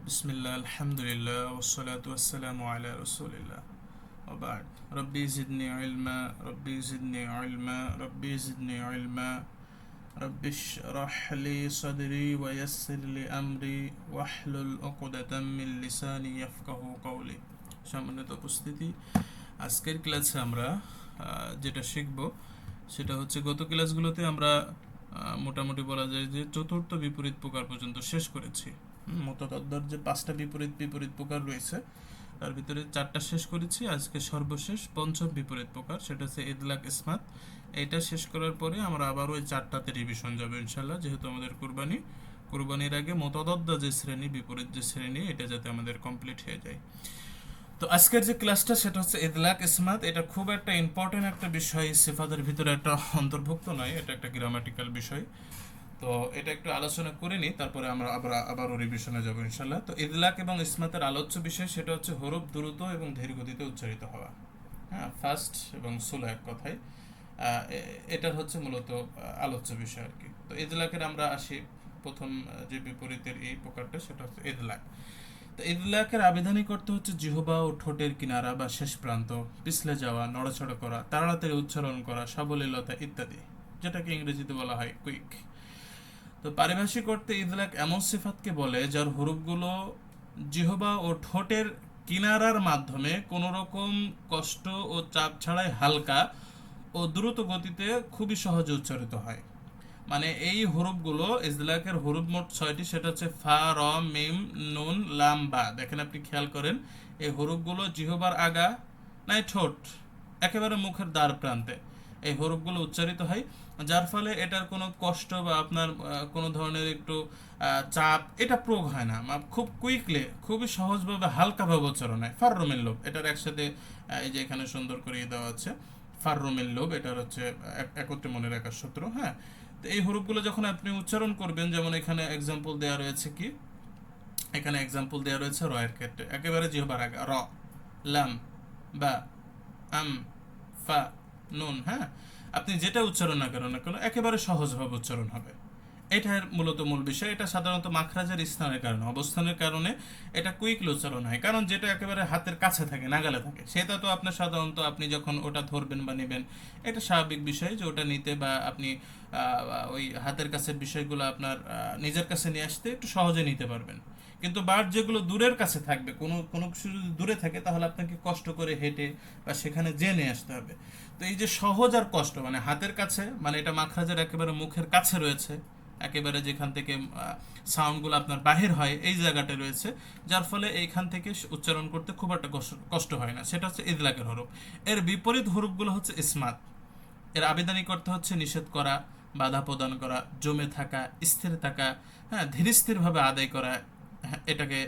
বিসমিল্লাহ আলহামদুলিল্লাহ ওয়াসসালাতু ওয়াসসালামু আলা রাসূলিল্লাহ ওয়া বা'দ রব্বি জিদনি ইলমা রব্বি জিদনি ইলমা রব্বি জিদনি ইলমা রব্বি ইশরাহ লি সাদরি ওয়া ইয়াসসির লি আমরি ওয়াহলুল উকদাতাম মিন লিসানি ইয়াফকাহু কওলি। সম্মানিত উপস্থিতি, আজকের ক্লাসে আমরা যেটা শিখব সেটা হচ্ছে গত ক্লাসগুলোতে আমরা মোটামুটি বলা যায় যে চতুর্থ বিপরীত প্রকার পর্যন্ত শেষ করেছি। মততদ্দর যে পাঁচটা বিপরীত বিপরীত প্রকার রয়েছে তার ভিতরে চারটা শেষ করেছি। আজকে সর্বশেষ পঞ্চম বিপরীত প্রকার, সেটা হচ্ছে ইদলাক ইসমাত। এটা শেষ করার পরে আমরা আবার ওই চারটাতে রিভিশন যাবে ইনশাল্লাহ, যেহেতু আমাদের কুরবানির আগে মততদ্দ যে শ্রেণী, বিপরীত যে শ্রেণী, এটা যাতে আমাদের কমপ্লিট হয়ে যায়। তো আজকের যে ক্লাসটা সেটা হচ্ছে ইদলাক ইসমাত। এটা খুব একটা ইম্পর্টেন্ট একটা বিষয়, সিফাতের ভিতরে একটা অন্তর্ভুক্ত নয়, এটা একটা গ্রামাটিক্যাল বিষয়। তো এটা একটু আলোচনা করে নিই, তারপরে আমরা আবারও রিভিশনে যাবো ইনশাল্লাহ। তো ইদলাক এবং ইসমাতের আলোচ্য বিষয় সেটা হচ্ছে হরফ দ্রুত এবং ধীর গতিতে উচ্চারিত হওয়া। হ্যাঁ, ফাস্ট এবং স্লো এক কথায় এটার হচ্ছে মূলত আলোচ্য বিষয় আর কি। তো ইদলাকের আমরা আসি, প্রথম যে বিপরীতের এই প্রকারটা সেটা হচ্ছে ইদলাক। তো ইদলাকের আবিধানিক অর্থ হচ্ছে জিহবা ও ঠোঁটের কিনারা বা শেষ প্রান্ত পিছলে যাওয়া, নড়াচড়া করা, তাড়াতাড়ি উচ্চারণ করা, সাবলীলতা ইত্যাদি, যেটাকে ইংরেজিতে বলা হয় কুইক। তো পারিভাষিক অর্থে ইদলাক এমন সিফাতকে বলে যার হরফগুলো জিহবা ও ঠোঁটের কিনারার মাধ্যমে কোনো রকম কষ্ট ও চাপ ছাড়াই হালকা ও দ্রুত গতিতে খুবই সহজে উচ্চারিত হয়। মানে এই হরফগুলো, ইজলাকের হরফ মোট 6টি, সেটা হচ্ছে ফা, র, মিম, নুন, লাম, বা। দেখেন, আপনি খেয়াল করেন, এই হরফগুলো জিহবার আগা নাই ঠোঁট একেবারে মুখের দ্বার প্রান্তে এই হরফগুলো উচ্চারিত হয়, যার ফলে এটার কোনো কষ্ট বা আপনার কোনো ধরনের একটু চাপ এটা প্রয়োগ হয় না। খুব কুইকলি, খুবই সহজভাবে, হালকাভাবে উচ্চারণ হয়। ফাররুমিন লোভ, এটার একসাথে এই যে এখানে সুন্দর করে দেওয়া আছে, ফাররুমিন লোভ, এটার হচ্ছে একত্রে মনে রাখার সূত্র। হ্যাঁ, তো এই হরফগুলো যখন আপনি উচ্চারণ করবেন, যেমন এখানে এক্সাম্পল দেওয়া রয়েছে কি, এখানে এক্সাম্পল দেওয়া রয়েছে র এর ক্ষেত্রে একেবারে জিহ্বার আগা, র, লাম, বা, আম, ফা, নুন। হ্যাঁ, আপনি যেটা উচ্চারণ না করেন না কেন একেবারে সহজভাবে উচ্চারণ হবে। এটার মূলত মূল বিষয়। এটা সাধারণত মাখরাজের স্থানের কারণে, অবস্থানের কারণে এটা কুইকলি উচ্চারণ হয়। কারণ যেটা একেবারে হাতের কাছে থাকে, নাগালে থাকে, সেটা তো আপনার সাধারণত আপনি যখন ওটা ধরবেন বা নেবেন, এটা স্বাভাবিক বিষয় যে ওটা নিতে বা আপনি ওই হাতের কাছের বিষয়গুলো আপনার নিজের কাছে নিয়ে আসতে একটু সহজে নিতে পারবেন। কিন্তু বাট যেগুলো দূরের কাছে থাকবে, কোনো কোনো কিছু যদি দূরে থাকে, তাহলে আপনাকে কষ্ট করে হেঁটে বা সেখানে যেয়ে নিয়ে আসতে হবে। তো এই যে সহজ আর কষ্ট, মানে হাতের কাছে, মানে এটা মাখরাজের একেবারে মুখের কাছে রয়েছে, একেবারে যেখান থেকে সাউন্ডগুলো আপনার বাহির হয় এই জায়গাটা রয়েছে, যার ফলে এইখান থেকে উচ্চারণ করতে খুব একটা কষ্ট হয় না। সেটা হচ্ছে ইদলাকের হরফ। এর বিপরীত হরফগুলো হচ্ছে ইসমাত। এর আবেদনিক অর্থ হচ্ছে নিষেধ করা, বাধা প্রদান করা, জমে থাকা, স্থির থাকা, হ্যাঁ, ধীর স্থিরভাবে আদায় করা, হ্যাঁ, এটাকে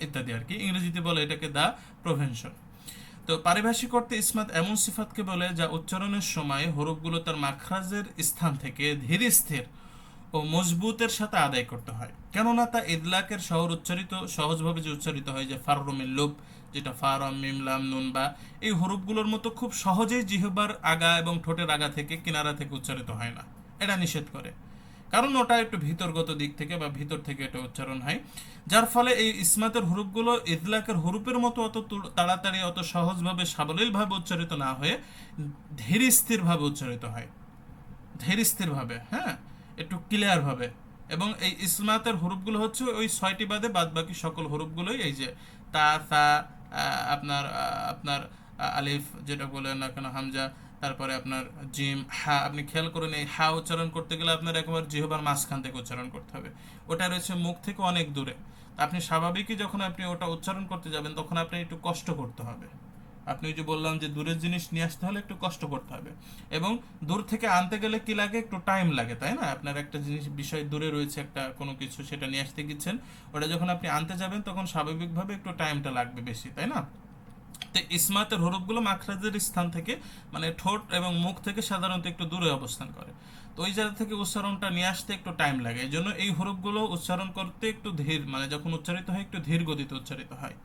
ইত্যাদি আর কি। ইংরেজিতে বলে এটাকে দা প্রভেনশন। তো পারিভাষিক অর্থে ইসমাত এমন সিফাতকে বলে যা উচ্চারণের সময় হরফগুলো তার মাখরাজের স্থান থেকে ধীর স্থির ও মজবুতের সাথে আদায় করতে হয়। কেননা তা ইদলাকের শহর উচ্চারিত, সহজভাবে যে উচ্চারিত হয়, যে ফাররুমিন লোভ, যেটা ফা, র, মিম, লাম, নুন, বা, এই হরফগুলোর মতো খুব সহজেই জিহ্বার আগা এবং ঠোঁটের আগা থেকে, কিনারা থেকে উচ্চারিত হয় না। এটা নিষেধ করে, কারণ ওটা একটু ভিতরগত দিক থেকে বা ভিতর থেকে এটা উচ্চারণ হয়, যার ফলে এই ইসমাতের হরফগুলো ইদলাকের হরফের মতো অত তাড়াতাড়ি, অত সহজভাবে, সাবলীলভাবে উচ্চারিত না হয়ে ধীর স্থিরভাবে উচ্চারিত হয়। ধীর স্থিরভাবে, হ্যাঁ, একটু ক্লিয়ারভাবে। এবং এই ইসমাতের হরফগুলো হচ্ছে ওই 6টি বাদে বাদ বাকি সকল হরফগুলোই, এই যে তা, সা, আপনার আপনার আলিফ যেটা বলেন না কেন, হামজা, তারপরে আপনার জিম, হা। আপনি খেয়াল করুন, এই হা উচ্চারণ করতে গেলে আপনার একবার জিহ্বার মাঝখান থেকে উচ্চারণ করতে হবে। ওটা রয়েছে মুখ থেকে অনেক দূরে। আপনি স্বাভাবিকই যখন আপনি ওটা উচ্চারণ করতে যাবেন, তখন আপনি একটু কষ্ট করতে হবে। আপনি যে বললাম যে দূরের জিনিস নিয়ে আসতে হলে একটু কষ্ট করতে হবে, এবং দূর থেকে আনতে গেলে কি লাগে, একটু টাইম লাগে, তাই না? আপনার একটা জিনিস, বিষয় দূরে রয়েছে, একটা কোনো কিছু, সেটা নিয়ে আসতে গেছেন, ওটা যখন আপনি আনতে যাবেন তখন স্বাভাবিকভাবে একটু টাইমটা লাগবে বেশি, তাই না? তো ইসমাতের হরফগুলো মাখরাজের স্থান থেকে, মানে ঠোঁট এবং মুখ থেকে সাধারণত একটু দূরে অবস্থান করে। তো ওই জায়গা থেকে উচ্চারণটা নিয়ে আসতে একটু টাইম লাগে। এই জন্য এই হরফগুলো উচ্চারণ করতে একটু ধীর, মানে যখন উচ্চারিত হয় একটু ধীর গতিতে উচ্চারিত হয়।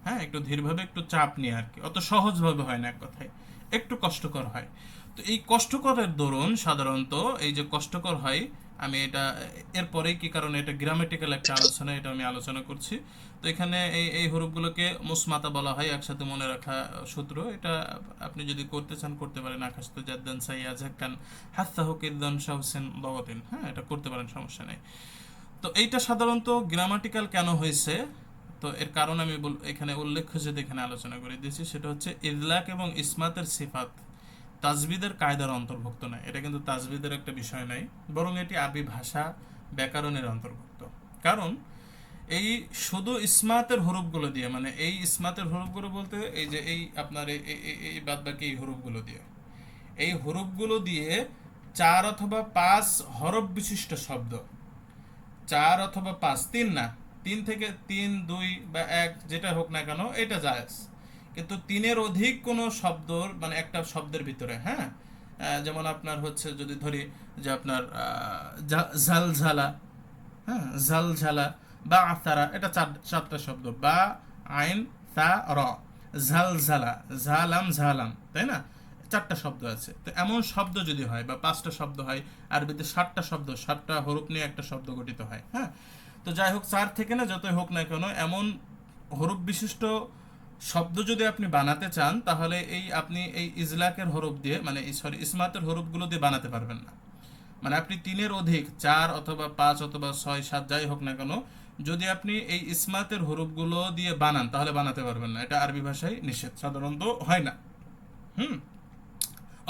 হ্যাঁ, একটু ধীরভাবে, একটু চাপ নিয়ে আর কি, অত সহজভাবে হয় না, এক কথায় একটু কষ্টকর হয়। তো এই কষ্টকরের দরুন সাধারণত এই যে কষ্টকর হয়, আমি এটা এরপরেই কি কারণে এটা গ্রামেটিক্যাল একটা আলোচনা, এটা আমি আলোচনা করছি। তো এখানে এই এই হরফগুলোকে মুসমাতা বলা হয়, একসাথে মনে রাখা সূত্র। এটা আপনি যদি করতে চান করতে পারেন, আকাশ তো জাদ্দান সাইয়া ঝাক্কান হাত্তাহু কিদ্দান শাহসেন বগতিন, হ্যাঁ এটা করতে পারেন, সমস্যা নেই। তো এইটা সাধারণত গ্রামাটিক্যাল কেন হয়েছে, তো এর কারণ আমি এখানে উল্লেখ্য যদি এখানে আলোচনা করে দিয়েছি, সেটা হচ্ছে ইদলাক এবং ইসমাতের সিফাত তাজবিদের কায়দার অন্তর্ভুক্ত নয়। এটা কিন্তু তাজবিদের একটা বিষয় নাই, বরং এটি আরবি ভাষা ব্যাকরণের অন্তর্ভুক্ত। কারণ এই শুধু ইসমাতের হরফগুলো দিয়ে, মানে এই ইসমাতের হরফগুলো বলতে এই যে এই আপনার এই বাদ বাকি এই হরফগুলো দিয়ে, এই হরফগুলো দিয়ে 4 অথবা 5 হরফ বিশিষ্ট শব্দ, 4 অথবা 5, 3 না, 3 থেকে 3, 2 বা 1 যেটা হোক না কেন এটা জায়েজ। কিন্তু 3-এর অধিক কোনো শব্দর মানে একটা শব্দের ভিতরে, হ্যাঁ, যেমন আপনার হচ্ছে যদি ধরি যে আপনার ঝালঝালা, হ্যাঁ ঝালঝালা বা আতারা, এটা চারটা শব্দ, বা আইন তা র, ঝালঝালা ঝালাম ঝালাম, তাই না, 4টা শব্দ আছে। তো এমন শব্দ যদি হয় বা 5টা শব্দ হয়, আরবিতে 7টা শব্দ, 7টা হরফ নিয়ে একটা শব্দ গঠিত হয়, হ্যাঁ। তো যাই হোক, 4 থেকে না যতই হোক না কেন, এমন হরফ বিশিষ্ট শব্দ যদি আপনি বানাতে চান, তাহলে এই আপনি এই ইজলাকের হরফ দিয়ে, মানে সরি ইসমাতের হরফগুলো দিয়ে বানাতে পারবেন না। মানে আপনি 3-এর অধিক, 4 অথবা 5 অথবা 6, 7 যাই হোক না কেন, যদি আপনি এই ইসমাতের হরফগুলো দিয়ে বানান তাহলে বানাতে পারবেন না। এটা আরবি ভাষায় নিষেধ, সাধারণত হয় না। হুম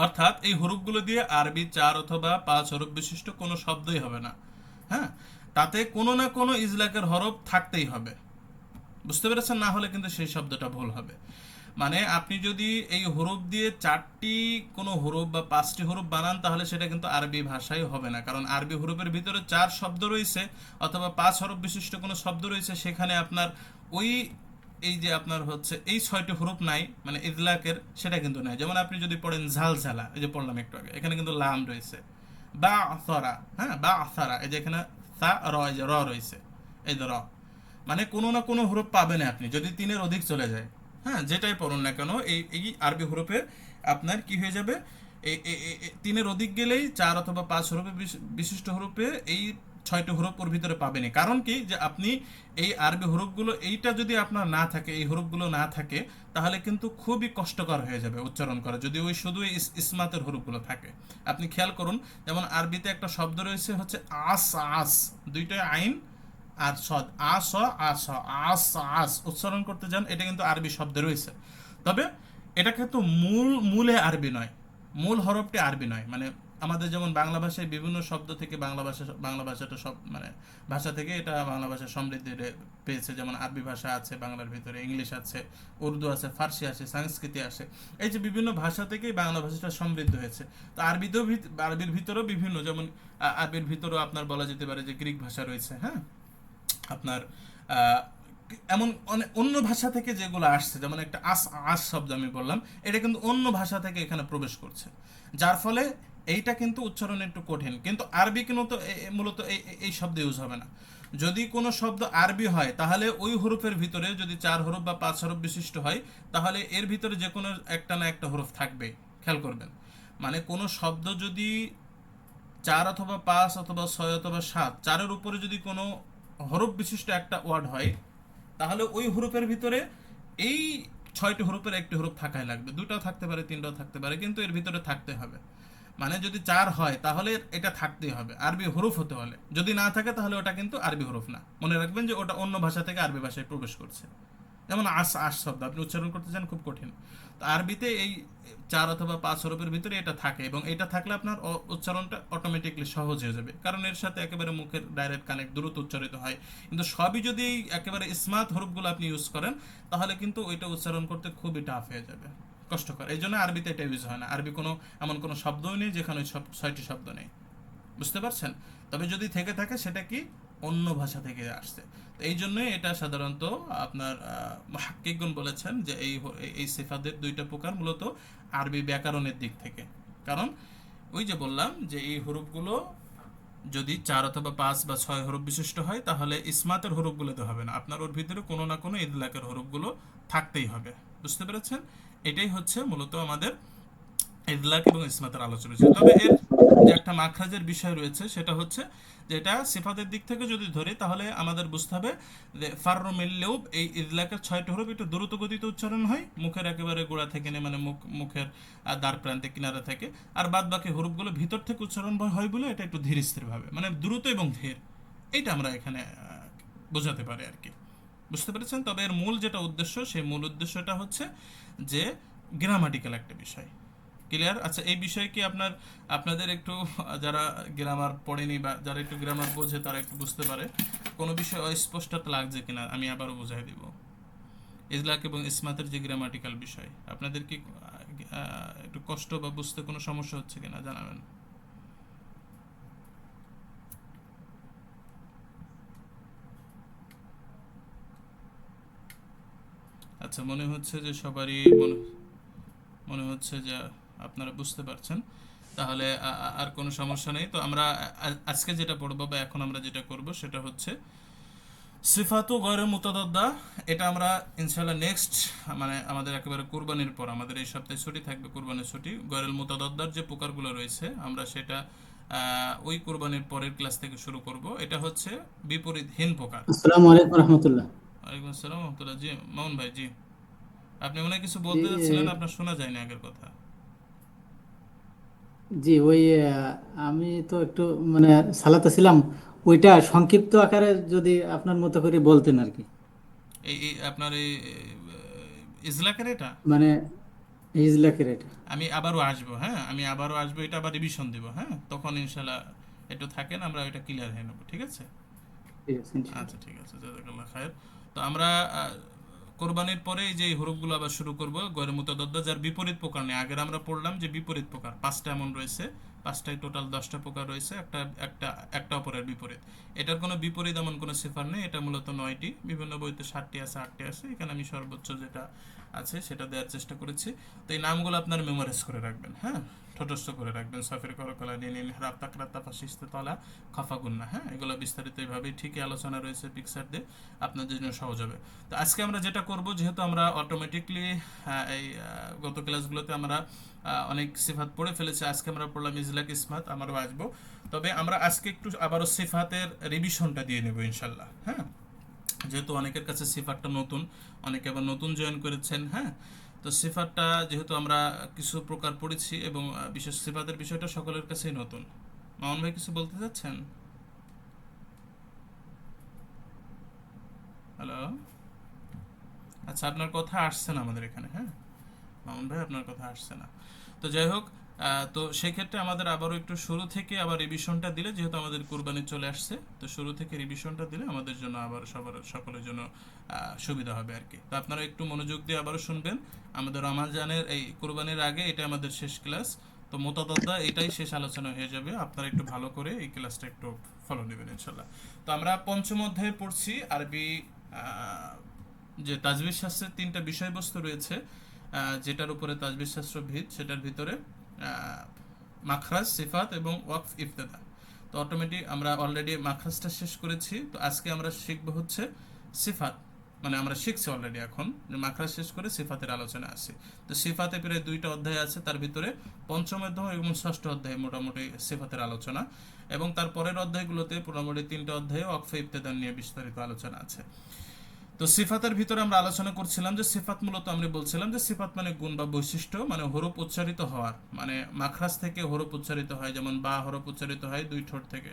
অর্থাৎ এই হরফগুলো দিয়ে আরবি 4 অথবা 5 হরফ বিশিষ্ট কোনো শব্দই হবে না, হ্যাঁ। তাতে কোনো না কোনো ইজলাকের হরফ থাকতেই হবে, বুঝতে পেরেছেন? না হলে কিন্তু সেই শব্দটা ভুল হবে। মানে আপনি যদি এই হরফ দিয়ে 4টি কোনো হরফ বা 5টি হরফ বানান, তাহলে সেটা কিন্তু আরবি ভাষায় হবে না। কারণ আরবি হরফের ভিতরে 4 শব্দ রয়েছে অথবা 5 হরফ বিশিষ্ট কোনো শব্দ রয়েছে, সেখানে আপনার ওই এই যে আপনার হচ্ছে এই 6টি হরফ নাই, মানে ইদলাকের, সেটা কিন্তু নাই। যেমন আপনি যদি পড়েন ঝালঝালা, এই যে পড়লাম একটু আগে, এখানে কিন্তু লাম রয়েছে। বা আসারা, হ্যাঁ বা আসারা, এই যে এখানে তা র, এই যে র রয়েছে, এই যে র, মানে কোনো না কোনো হরফ পাবেন আপনি যদি 3-এর অধিক চলে যায়, হ্যাঁ যেটাই পড়ুন না কেন, এই এই আরবি হরফে আপনার কি হয়ে যাবে, এই 3-এর অধিক গেলেই 4 অথবা 5 হরফে বিশিষ্ট হরফে এই 6টি হরফ ওর ভিতরে পাবেনি। কারণ কি, যে আপনি এই আরবি হরফগুলো, এইটা যদি আপনার না থাকে, এই হরফগুলো না থাকে, তাহলে কিন্তু খুবই কষ্টকর হয়ে যাবে উচ্চারণ করা, যদি ওই শুধু ইসমাতের হরফগুলো থাকে। আপনি খেয়াল করুন, যেমন আরবিতে একটা শব্দ রয়েছে হচ্ছে আস, আস, দুইটাই আইন আর সদ, আস আস, আস আস উচ্চারণ করতে যান, এটা কিন্তু আরবি শব্দ রয়েছে। তবে এটা কিন্তু মূলে আরবি নয়, মূল হরফটি আরবি নয়। মানে আমাদের যেমন বাংলা ভাষায় বিভিন্ন শব্দ থেকে বাংলা ভাষাটা সব মানে ভাষা থেকে এটা বাংলা ভাষা সমৃদ্ধি পেয়েছে। যেমন আরবি ভাষা আছে বাংলার ভিতরে, ইংলিশ আছে, উর্দু আছে, ফার্সি আছে, সংস্কৃতি আছে, এই যে বিভিন্ন ভাষা থেকেই বাংলা ভাষাটা সমৃদ্ধ হয়েছে। তো আরবির ভিতরেও বিভিন্ন, যেমন আরবির ভিতরেও আপনার বলা যেতে পারে যে গ্রিক ভাষা রয়েছে, হ্যাঁ আপনার এমন অনেক অন্য ভাষা থেকে যেগুলো আসছে, যেমন একটা আস আস শব্দ আমি বললাম, এটা কিন্তু অন্য ভাষা থেকে এখানে প্রবেশ করছে, যার ফলে এইটা কিন্তু উচ্চারণ একটু কঠিন। কিন্তু আরবি কিন্তু মূলত এই শব্দ ইউজ হবে না। যদি কোনো শব্দ আরবি হয়, তাহলে ওই হরফের ভিতরে যদি 4 হরফ বা 5 হরফ বিশিষ্ট হয়, তাহলে এর ভিতরে যে কোনো একটা না একটা হরফ থাকবে, খেয়াল করবেন। মানে কোনো শব্দ যদি 4 অথবা 5 অথবা 6 অথবা 7, 4-এর উপরে যদি কোনো হরফ বিশিষ্ট একটা ওয়ার্ড হয়, তাহলে ওই হরফের ভিতরে এই 6টি হরফের একটি হরফ থাকাই লাগবে। 2টাও থাকতে পারে, 3টাও থাকতে পারে, কিন্তু এর ভিতরে থাকতে হবে। মানে যদি 4 হয় তাহলে এটা থাকতেই হবে, আরবি হরফ হতে হলে। যদি না থাকে তাহলে ওটা কিন্তু আরবি হরফ না, মনে রাখবেন যে ওটা অন্য ভাষা থেকে আরবি ভাষায় প্রবেশ করছে। যেমন আস আস শব্দ আপনি উচ্চারণ করতে চান, খুব কঠিন। তো আরবিতে এই 4 অথবা 5 হরফের ভিতরে এটা থাকে, এবং এটা থাকলে আপনার উচ্চারণটা অটোমেটিকলি সহজ হয়ে যাবে, কারণ এর সাথে একেবারে মুখের ডাইরেক্ট কানেক্ট, দ্রুত উচ্চারিত হয়। কিন্তু সবই যদি একেবারে স্মার্ট হরফগুলো আপনি ইউজ করেন, তাহলে কিন্তু ওইটা উচ্চারণ করতে খুবই টাফ হয়ে যাবে, কষ্টকর। এই জন্য আরবিতে এটা ইউজ হয় না। আরবি কোনো এমন কোনো শব্দই নেই যেখানে ওই সব 6টি শব্দ নেই, বুঝতে পারছেন? তবে যদি থেকে থাকে সেটা কি অন্য ভাষা থেকে আসছে। তো এই জন্যই এটা সাধারণত আপনার মুহাক্কিকুন বলেছেন যে এই সিফাতের 2টা প্রকার মূলত আরবি ব্যাকরণের দিক থেকে। কারণ ওই যে বললাম যে এই হরফগুলো যদি 4 অথবা 5 বা 6 হরফ বিশিষ্ট হয়, তাহলে ইসমাতের হরফগুলোতে হবে না, আপনার ওর ভিতরে কোনো না কোনো ইদলাকের হরফগুলো থাকতেই হবে, বুঝতে পেরেছেন? এটাই হচ্ছে মূলত আমাদের ইদলাক এবং ইসমাতের আলোচনা ছিল। তবে এর যে একটা মাখরাজের বিষয় রয়েছে সেটা হচ্ছে যে এটা সিফাতের দিক থেকে যদি ধরি তাহলে আমাদের বুঝতে হবে যে ফাররু মিল্লেও এই ইদলাকের 6টি হরফ একটু দ্রুত গতিতে উচ্চারণ হয় মুখের একেবারে গোড়া থেকে নিয়ে, মানে মুখের দ্বার প্রান্তে কিনারা থেকে, আর বাদ বাকি হরফগুলো ভিতর থেকে উচ্চারণ হয় বলে এটা একটু ধীর স্থির ভাবে, মানে দ্রুত এবং ধীর, এইটা আমরা এখানে বোঝাতে পারি আর কি। বুঝতে পেরেছেন? তবে এর মূল যেটা উদ্দেশ্য, সেই মূল উদ্দেশ্যটা হচ্ছে যে গ্রামাটিক্যাল একটা বিষয়। ক্লিয়ার? আচ্ছা, এই বিষয়ে কি আপনাদের একটু যারা গ্রামার পড়েনি বা যারা একটু গ্রামার বোঝে তারা একটু বুঝতে পারে কোনো বিষয় অস্পষ্টতা লাগছে কিনা আমি আবারও বুঝাই দিব। ইজলাক এবং ইসমাতের যে গ্রামাটিক্যাল বিষয় আপনাদের কি একটু কষ্ট বা বুঝতে কোনো সমস্যা হচ্ছে কিনা জানাবেন। আচ্ছা, মনে হচ্ছে যে সবারই মনে মনে হচ্ছে যে আপনারা বুঝতে পারছেন। তাহলে আর কোনো সমস্যা নেই। তো আমরা আজকে যেটা পড়বো বা এখন আমরা যেটা করব সেটা হচ্ছে সিফাতু গয়রে মুতাদাদ্দা। এটা আমরা ইনশাআল্লাহ নেক্সট, মানে আমাদের একেবারে কুরবানির পর, আমাদের এই সপ্তাহে ছুটি থাকবে, কুরবানির ছুটি, গয়রুল মুতাদাদ্দার যে প্রকারগুলো রয়েছে আমরা সেটা ওই কুরবানির পরের ক্লাস থেকে শুরু করব। এটা হচ্ছে বিপরীতহীন প্রকার। আসসালামু আলাইকুম রহমতুল্লাহ। ওয়ালাইকুম আসসালাম ওয়া রাহমাতুল্লাহ। জি মামুন ভাই, জি আপনি মনে হয় কিছু জি বলতে যাচ্ছিলেন, আপনার শোনা যায়নি আগের কথা। জি ওই আমি তো একটু মানে সালাতে ছিলাম, ওইটা সংক্ষিপ্ত আকারে যদি আপনার মতো করে বলতেন আর কি। এই আপনার এই ইজলাকের এটা মানে হিজলাকের এটা। আমি আবারও আসবো, হ্যাঁ আমি আবারও আসবো, এটা আবার রিভিশন দিব, হ্যাঁ তখন ইনশাল্লাহ একটু থাকেন, আমরা এটা ক্লিয়ার হয়ে নেবো, ঠিক আছে? ঠিক আছে আচ্ছা ইনশাআল্লাহ। ঠিক আছে, জাযাকাল্লাহ খায়ের। তো আমরা কোরবানির পরে যে হরফগুলো আবার শুরু করব গয়রে মুতাদাদ্দা, যার বিপরীত প্রকার নেই। আগের আমরা পড়লাম যে বিপরীত প্রকার পাঁচটা এমন রয়েছে, পাঁচটায় টোটাল 10টা প্রকার রয়েছে, একটা একটা একটা অপরের বিপরীত। এটার কোনো বিপরীত এমন কোনো সিফার নেই, এটা মূলত 9টি, বিভিন্ন বইতে 7টি আছে, 8টি আছে, এখানে আমি সর্বোচ্চ যেটা আছে সেটা দেওয়ার চেষ্টা করেছি। তো এই নামগুলো আপনার মেমোরাইজ করে রাখবেন, হ্যাঁ ঠোঁটস্থ করে রাখবেন। সফির করকলা নিন হরাব তাকরাত তাফাশিস্তে তলা খাফাগুন্না, হ্যাঁ এগুলো বিস্তারিত এইভাবেই ঠিকই আলোচনা রয়েছে পিকচার দিয়ে, আপনাদের জন্য সহজ হবে। তো আজকে আমরা যেটা করব, যেহেতু আমরা অটোমেটিকলি এই গত ক্লাসগুলোতে আমরা অনেক সিফাত পড়ে ফেলেছি, আজকে আমরা পড়লাম ইজলাক ইসমাত, আমারও আসবো। তবে আমরা আজকে একটু আবারও সিফাতের রিভিশনটা দিয়ে নেব ইনশাল্লাহ, হ্যাঁ যেহেতু অনেকের কাছে সিফাতটা নতুন, অনেকে আবার নতুন জয়েন করেছেন, হ্যাঁ তো সিফাতটা যেহেতু আমরা কিছু প্রকার পড়েছি এবং বিশেষ সিফাতের বিষয়টা সকলের কাছেই নতুন। মামুন ভাই কিছু বলতে চাচ্ছেন? হ্যালো। আচ্ছা, আপনার কথা আসছে না আমাদের এখানে, হ্যাঁ মামুন ভাই আপনার কথা আসছে না। তো যাই হোক, তো সেক্ষেত্রে আমাদের আবারও একটু শুরু থেকে আবার রিভিশনটা দিলে, যেহেতু আমাদের কুরবানি চলে আসছে, তো শুরু থেকে রিভিশনটা দিলে আমাদের জন্য আবার সকলের জন্য সুবিধা হবে আর কি। তো আপনারা একটু মনোযোগ দিয়ে আবারও শুনবেন। আমাদের রমাজানের এই কুরবানির আগে এটা আমাদের শেষ ক্লাস। তো মোতাদদ্দা এটাই শেষ আলোচনা হয়ে যাবে, আপনারা একটু ভালো করে এই ক্লাসটা একটু ফলো নেবেন ইনশাল্লাহ। তো আমরা পঞ্চম অধ্যায়ে পড়ছি আরবি, আহ, যে তাজবির শাস্ত্রের 3টা বিষয়বস্তু রয়েছে, যেটার উপরে তাজবির শাস্ত্র ভিত, সেটার ভিতরে মাখরাজ, সিফাত এবং ওয়াকফ ইফতেদা। তো অটোমেটিক আমরা অলরেডি মাখরাজটা শেষ করেছি, তো আজকে আমরা শিখব হচ্ছে সিফাত, মানে আমরা শিখছি অলরেডি, এখন যে মাখরাজ শেষ করে সিফাতের আলোচনা আছে। তো সিফাতে প্রায় 2টা অধ্যায় আছে, তার ভিতরে পঞ্চম অধ্যায় এবং ষষ্ঠ অধ্যায় মোটামুটি সিফাতের আলোচনা, এবং তার পরের অধ্যায়গুলোতে মোটামুটি 3টা অধ্যায়ে ওয়াকফ ইফতেদা নিয়ে বিস্তারিত আলোচনা আছে। তো সিফাতের ভিতরে আমরা আলোচনা করছিলাম যে সিফাত মূলত আমরা বলছিলাম যে সিফাত মানে গুণ বা বৈশিষ্ট্য, মানে হরফ উচ্চারিত হওয়ার, মানে মাখরাজ থেকে হরফ উচ্চারিত হয়, যেমন বা হরফ উচ্চারিত হয় 2 ঠোঁট থেকে।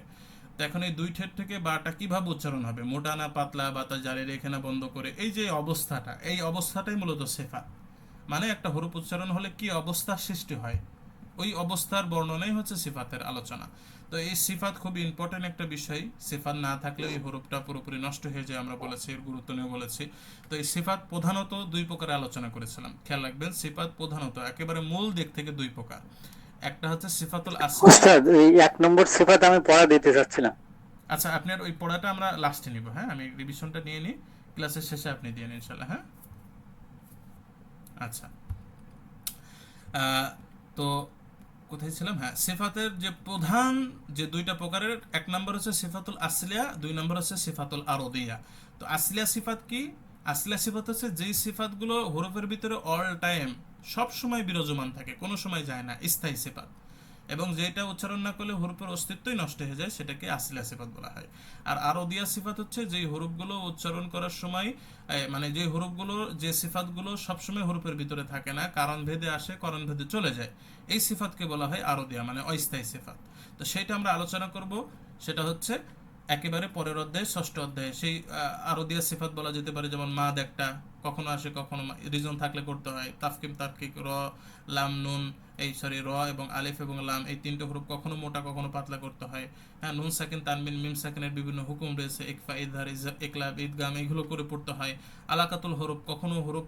তো এখন এই 2 ঠোঁট থেকে বাটা কিভাবে উচ্চারণ হবে, মোটা না পাতলা, বা তা জারি রেখে না বন্ধ করে, এই যে অবস্থাটা, এই অবস্থাটাই মূলত সিফাত। মানে একটা হরফ উচ্চারণ হলে কি অবস্থার সৃষ্টি হয়, ওই অবস্থার বর্ণনাই হচ্ছে সিফাতের আলোচনা। তো এই সিফাত খুব ইম্পর্টেন্ট একটা বিষয়, সিফাত না থাকলে এই হরফটা পুরোপুরি নষ্ট হয়ে যায়, আমরা বলেছি, এর গুরুত্ব নিয়ে বলেছি। তো এই সিফাত প্রধানত 2 প্রকারে আলোচনা করেছিলাম, খেয়াল রাখবেন সিফাত প্রধানত একেবারে মূল দিক থেকে 2 প্রকার। একটা হচ্ছে সিফাতুল আসলিয়া। উস্তাদ, এই 1 নম্বর সিফাত আমি পড়া দিতে চাচ্ছিলাম। আচ্ছা, আপনার ওই পড়াটা আমরা লাস্টে নিব, হ্যাঁ আমি রিভিশনটা নিয়ে নিই, ক্লাসের শেষে আপনি দিয়ে নিন ইনশাল্লাহ, হ্যাঁ। আচ্ছা, তো কোথায় ছিলাম, হ্যাঁ সিফাতের যে প্রধান যে 2টা প্রকারের, 1 নম্বর হচ্ছে সিফাতুল আসলিয়া, 2 নম্বর হচ্ছে সিফাতুল আরদিয়া। তো আসলিয়া সিফাত কি? আসলিয়া সিফাত হচ্ছে যেই সিফাতগুলো হরফের ভিতরে অল টাইম সব সময় বিরাজমান থাকে, কোনো সময় যায় না, স্থায়ী সিফাত। এবং যেটা উচ্চারণ না করলে হরফের অস্তিত্বই নষ্ট হয়ে যায় সেটাকে আসলিয়া সিফাত বলা হয়। আর আরদিয়া সিফাত হচ্ছে যেই হরফগুলো উচ্চারণ করার সময় মানে যে হরফগুলো, যে সিফাতগুলো সবসময় হরফের ভিতরে থাকে না, কারণ ভেদে আসে, করণ ভেদে চলে যায়, এই সিফাতকে বলা হয় আরদিয়া, মানে অস্থায়ী সিফাত। তো সেটা আমরা আলোচনা করব, সেটা হচ্ছে একেবারে পরের অধ্যায়ে, ষষ্ঠ অধ্যায়ে। সেই আরদিয়া সিফাত বলা যেতে পারে, যেমন মাদ একটা, কখনো আসে কখনো রিজন থাকলে করতে হয়, তাফকিম তারকিক, র, লাম, নুন, এই সরি র এবং আলিফ এবং লাম, এই তিনটে হরফ কখনো মোটা কখনো পাতলা করতে হয়। হ্যাঁ, নুন সাকিন, তানবিন, মিম সাকিনের বিভিন্ন হুকুম রয়েছে, ইকফা, ইজহার, ইকলাব, ঈদগাম, এগুলো করে পড়তে হয়। আলাকাতুল হরফ, কখনো হরফ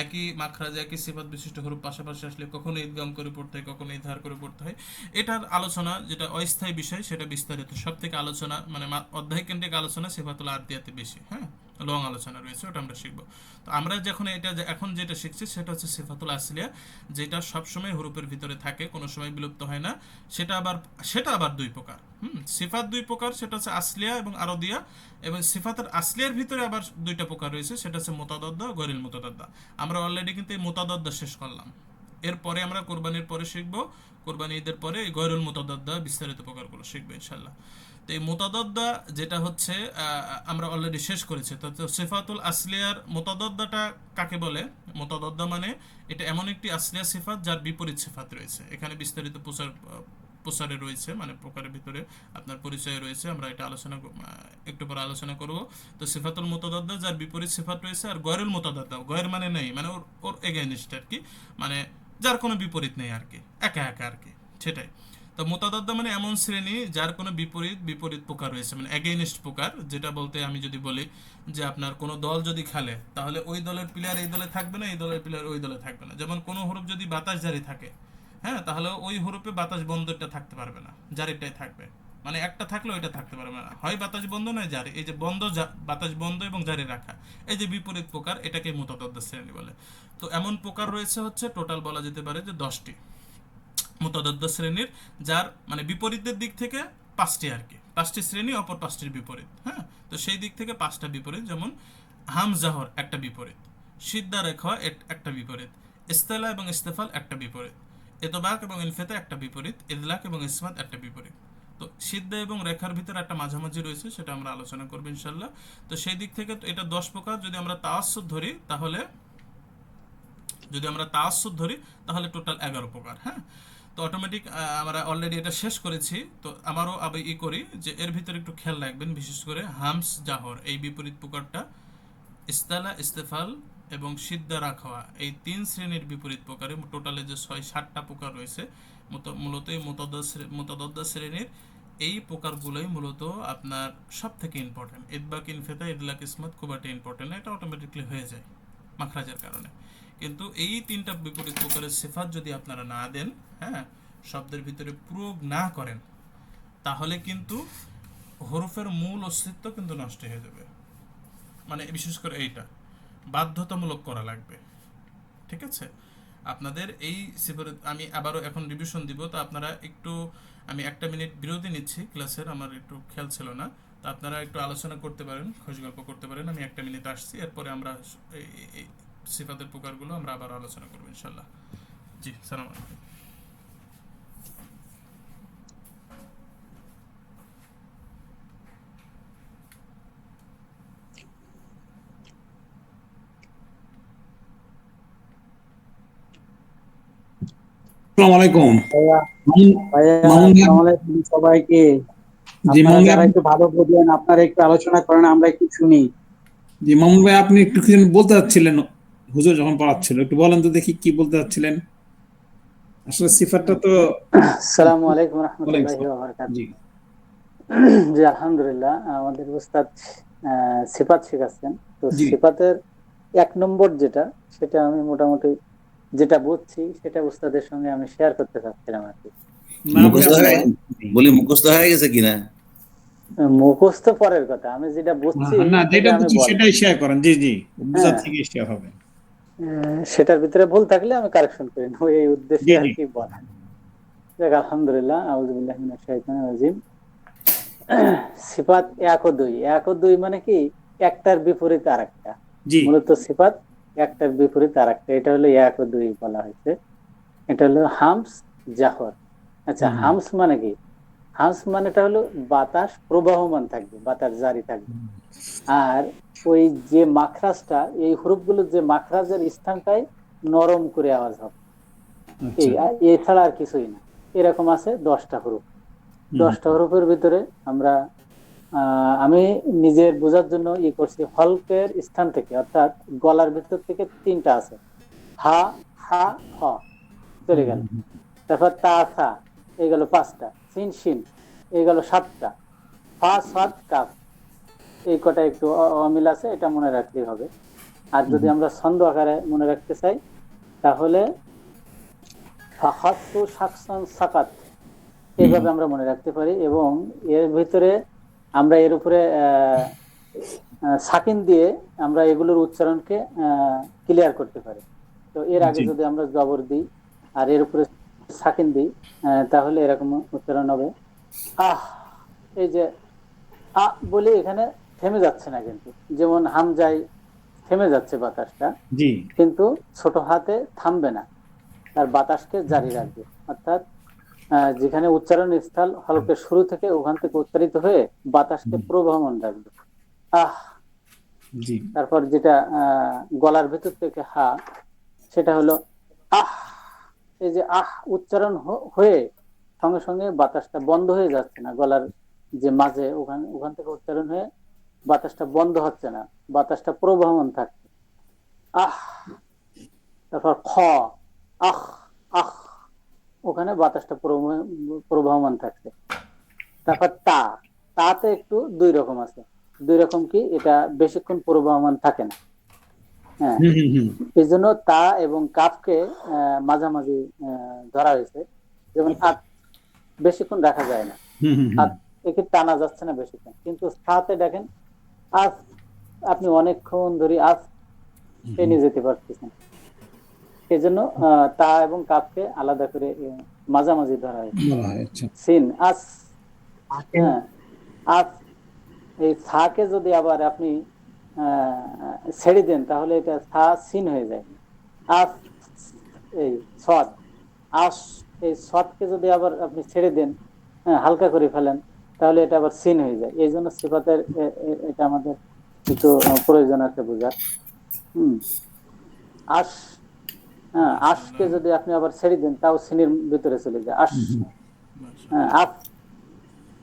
একই মাখরাজ একই সিফাত বিশিষ্ট হরফ পাশাপাশি আসলে কখনো ঈদগাম করে পড়তে হয়, কখনো ইজহার করে পড়তে হয়। এটার আলোচনা, যেটা অস্থায়ী বিষয়, সেটা বিস্তারিত সব থেকে আলোচনা, মানে অধ্যায় কেন্দ্রিক আলোচনা সিফাতুল আরদিয়াতে বেশি, হ্যাঁ, লং আলোচনা রয়েছে, ওটা আমরা শিখবো। তো আমরা যখন এটা এখন যেটা শিখছি সেটা হচ্ছে সিফাতুল আসলিয়া, যেটা সবসময় হরফের ভিতরে থাকে, কোনো সময় বিলুপ্ত হয় না। সেটা আবার দুই প্রকার। সিফাত দুই প্রকার, সেটা হচ্ছে আসলিয়া এবং আরদিয়া। এবং সিফাতের আসলিয়ার ভিতরে আবার দুইটা প্রকার রয়েছে, সেটা হচ্ছে মুতাদাদ্দা, গরিল মুতাদাদ্দা। আমরা অলরেডি কিন্তু এই মুতাদাদ্দা শেষ করলাম। এরপরে আমরা কোরবানির পরে শিখবো, কোরবানি ঈদের পরে এই গয়রুল মুতাদাদ্দা বিস্তারিত প্রকারগুলো শিখবো ইনশাল্লাহ। তো এই মুতাদাদ্দা যেটা হচ্ছে আমরা অলরেডি শেষ করেছি। তো সিফাতুল আসলিয়ার মুতাদাদ্দাটা কাকে বলে? মুতাদাদ্দা মানে এটা এমন একটি আসলিয়া সিফাত যার বিপরীত সিফাত রয়েছে। এখানে বিস্তারিত প্রচারে রয়েছে, মানে প্রকারের ভিতরে আপনার পরিচয় রয়েছে, আমরা এটা একটু পরে আলোচনা করব। তো সিফাতুল মুতাদাদ্দা যার বিপরীত সিফাত রয়েছে, আর গয়রুল মুতাদাদ্দা, গয়ের মানে নেই, মানে ওর ওর এগেইনস্ট আর কি, মানে যার কোনো বিপরীত নেই আর কি, একা একা আর কি, সেটাই। তো মুতাদাদ্দা মানে এমন শ্রেণী যার কোনো বিপরীত বিপরীত প্রকার রয়েছে, মানে এগেইনস্ট প্রকার। যেটা বলতে আমি যদি বলি যে আপনার কোনো দল যদি খেলে, তাহলে ওই দলের প্লেয়ার এই দলে থাকবে না, এই দলের প্লেয়ার ওই দলে থাকবে না। যেমন কোনো হরফ যদি বাতাস জারি থাকে, হ্যাঁ, তাহলে ওই হরফে বাতাস বন্ধটা থাকতে পারবে না, জারিটাই থাকবে। মানে একটা থাকলে ওইটা থাকতে পারবে না, হয় বাতাস বন্ধ নয় জারি। এই যে বাতাস বন্ধ এবং জারি রাখা, এই যে বিপরীত প্রকার, এটাকে মুতাদাদ্দা শ্রেণী বলে। তো এমন প্রকার রয়েছে হচ্ছে টোটাল বলা যেতে পারে যে 10টি মুতাদাদ্দা শ্রেণীর, যার মানে বিপরীতের দিক থেকে 5টি আর কি, 5টি শ্রেণী, অপর 5টির বিপরীত। হ্যাঁ, তো সেই দিক থেকে 5টা বিপরীত, যেমন হামজাহর একটা বিপরীত, সিদ্ধা রেখা একটা বিপরীত, ইস্তেলা এবং ইস্তেফাল একটা বিপরীত, এতবাক এবং ইনফেতা একটা বিপরীত, ইদলাক এবং ইসমাত একটা বিপরীত। তো সিদ্ধা এবং রেখার ভিতরে একটা মাঝামাঝি রয়েছে, সেটা আমরা আলোচনা করবো ইনশাল্লাহ। তো সেই দিক থেকে এটা 10 প্রকার। যদি আমরা তাআসসুদ ধরি তাহলে টোটাল 11 প্রকার। হ্যাঁ, তো অটোমেটিক আমরা অলরেডি এটা শেষ করেছি। তো আমারও আবার করি যে এর ভিতরে একটু খেয়াল রাখবেন, বিশেষ করে হামস জাহর এই বিপরীত প্রকারটা, ইস্তালা, ইস্তেফাল এবং সিদ্ধা রাখওয়া, এই 3 শ্রেণীর বিপরীত প্রকারে টোটালে যে 6-7টা প্রকার রয়েছে, মূলত এই মুতাদাদ্দা শ্রেণীর এই প্রকারগুলোই মূলত আপনার সব থেকে ইম্পর্টেন্ট। ইদবাক, ইনফেতা, ইদলাক, ইসমাত খুব একটা ইম্পর্টেন্ট না, এটা অটোমেটিকলি হয়ে যায় মাখরাজের কারণে। কিন্তু এই 3টা বিপরীত প্রকারের সিফাত যদি আপনারা না দেন, হ্যাঁ, শব্দের ভিতরে প্রয়োগ না করেন, তাহলে কিন্তু হরফের মূল অস্তিত্ব কিন্তু নষ্ট হয়ে যাবে। মানে বিশেষ করে এইটা বাধ্যতামূলক করা লাগবে। ঠিক আছে, আপনাদের এই সিফাত আমি আবারও এখন রিভিশন দিব। তো আপনারা একটু, আমি 1 মিনিট বিরতি নিচ্ছি ক্লাসের, আমার একটু খেয়াল ছিল না। তো আপনারা একটু আলোচনা করতে পারেন, খোঁজ গল্প করতে পারেন। আমি 1 মিনিট আসছি, এরপরে আমরা এই সিফাতের প্রকারগুলো আমরা আবার আলোচনা করবো ইনশাল্লাহ। জি, সালাম আলাইকুম। আসসালামু আলাইকুম। ভাইয়া মামুন ভাইয়া মামুন ভাই, আসসালামু আলাইকুম সবাইকে। জি আপনারা মামুন ভাই যারা একটু ভালো বুঝেন আপনারা একটু আলোচনা করেন, আমরা একটু শুনি। জি মামুন ভাই, আপনি একটু কি যেন বলতে চাচ্ছিলেন হুজুর যখন পড়াচ্ছিল, একটু বলেন তো দেখি কি বলতে চাচ্ছিলেন। আসলে সিফারটা তো আসসালামু আলাইকুম ওয়ালাইকুম রহমতুল্লাহি আসসালাম। ওয়া বারাকাতুহু। জি জি আলহামদুলিল্লাহ, আমাদের উস্তাদ সিফাত শেখাচ্ছেন। তো জি, সিফাতের 1 নম্বর যেটা, সেটা আমি মোটামুটি যেটা বুঝছি সেটা উস্তাদের সঙ্গে আমি শেয়ার করতে চাচ্ছিলাম আর কি। না আপনি মুখস্থ সেটা হয়ে মুখস্থ হয়ে গেছে কিনা? মুখস্থ পরের কথা, আমি যেটা বুঝছি না সেটা যেটা আমি বুঝছি বলবো। সেটাই শেয়ার করেন। জি জি, বুঝা হ্যাঁ, থেকে শেয়ার হবে। সেটার ভিতরে ভুল থাকলে আমি কারেকশন করে নেবো, এই উদ্দেশ্যে জি আর জি, কি বলা। যাক, আলহামদুলিল্লাহ, আউযু বিল্লাহি মিনাশ শাইতানির রাজিম। সিফাত 1 ও 2, 1 ও 2 মানে কি, একটার বিপরীত আরেকটা। জি মূলত সিফাত একটার বিপরীত আর একটা, এটা হলো এক ও দুই বলা হয়েছে। এটা হলো হামস, জাহর। আচ্ছা, হামস মানে কি? হামস মানেটা হলো বাতাস প্রবাহমান থাকবে, বাতাস জারি থাকবে। আর ওই যে মাখরাজটা, এই হরফগুলোর যে মাখরাজের স্থানটাই নরম করে আওয়াজ হবে, আচ্ছা। এছাড়া আর কিছুই না। এরকম আছে 10টা হরফ। 10টা হরফের ভিতরে আমরা আমি নিজের বোঝার জন্য করছি, হলকের স্থান থেকে, অর্থাৎ গলার ভিতর থেকে 3টা আছে, হা, হা, হ চলে গেল। তারপর তা, থা, এই গেল 5টা, সিন, শিন এই গেল 7টা, ফা, সাদ, কাফ এই কটা একটু অমিল আছে, এটা মনে রাখলেই হবে। আর যদি আমরা ছন্দ আকারে মনে রাখতে চাই, তাহলে ফাখাসু শাকসান সাকাত এইভাবে আমরা মনে রাখতে পারি। এবং এর ভিতরে আমরা এর উপরে সাকিন দিয়ে আমরা এগুলোর উচ্চারণকে ক্লিয়ার করতে পারি। তো এর আগে যদি আমরা জবর দিই আর এর উপরে সাকিন দিই, তাহলে এরকম উচ্চারণ হবে আহ। এই যে আ বলে এখানে থেমে যাচ্ছে না, কিন্তু যেমন হামজায় থেমে যাচ্ছে বাতাসটা, জি কিন্তু ছোট হাতে থামবে না, তার বাতাসকে জারি রাখবে। অর্থাৎ যেখানে উচ্চারণ স্থল হলকের শুরু থেকে, ওখান থেকে উচ্চারিত হয়ে বাতাসকে প্রবহমান রাখবে, আহ। জি তারপর যেটা গলার ভেতর থেকে হা, সেটা হলো আহ। এই যে আহ উচ্চারণ হয়ে সঙ্গে সঙ্গে বাতাসটা বন্ধ হয়ে যাচ্ছে না, গলার যে মাঝে ওখান থেকে উচ্চারণ হয়ে বাতাসটা বন্ধ হচ্ছে না, বাতাসটা প্রবহমান থাকছে, আহ। তারপর খ, আহ, আহ ওখানে বাতাসটা প্রবহমান থাকছে। তারপর তা, তাতে একটু দুই রকম আছে। দুই রকম কি, এটা বেশিক্ষণ প্রবহমান থাকে না। হ্যাঁ, এই জন্য তা এবং কাফকে মাঝামাঝি ধরা হয়েছে। যেমন আত বেশিক্ষণ রাখা যায় না, আত একে টানা যাচ্ছে না বেশিক্ষণ। কিন্তু সাথে দেখেন আজ আপনি অনেকক্ষণ ধরে আজ টেনে যেতে পারতেছেন। এই জন্য তা এবং কাফকে আলাদা করে মাঝামাঝি ধরা হয়েছে। বলা হয়। আচ্ছা সিন, আস, হ্যাঁ, আস। এই সাকে যদি আবার আপনি ছেড়ে দেন, তাহলে এটা সা সিন হয়ে যায়। আস, এই সদ, আস, এই সদকে যদি আবার আপনি ছেড়ে দেন, হালকা করে ফেলেন, তাহলে এটা আবার সিন হয়ে যায়। এই জন্য সিফাতের এটা আমাদের একটু প্রয়োজন আছে বোঝার। আস, হ্যাঁ, আশকে যদি আপনি আবার ছেড়ে দেন, তাও সিনের ভিতরে চলে যায়, আস। হ্যাঁ, আফ,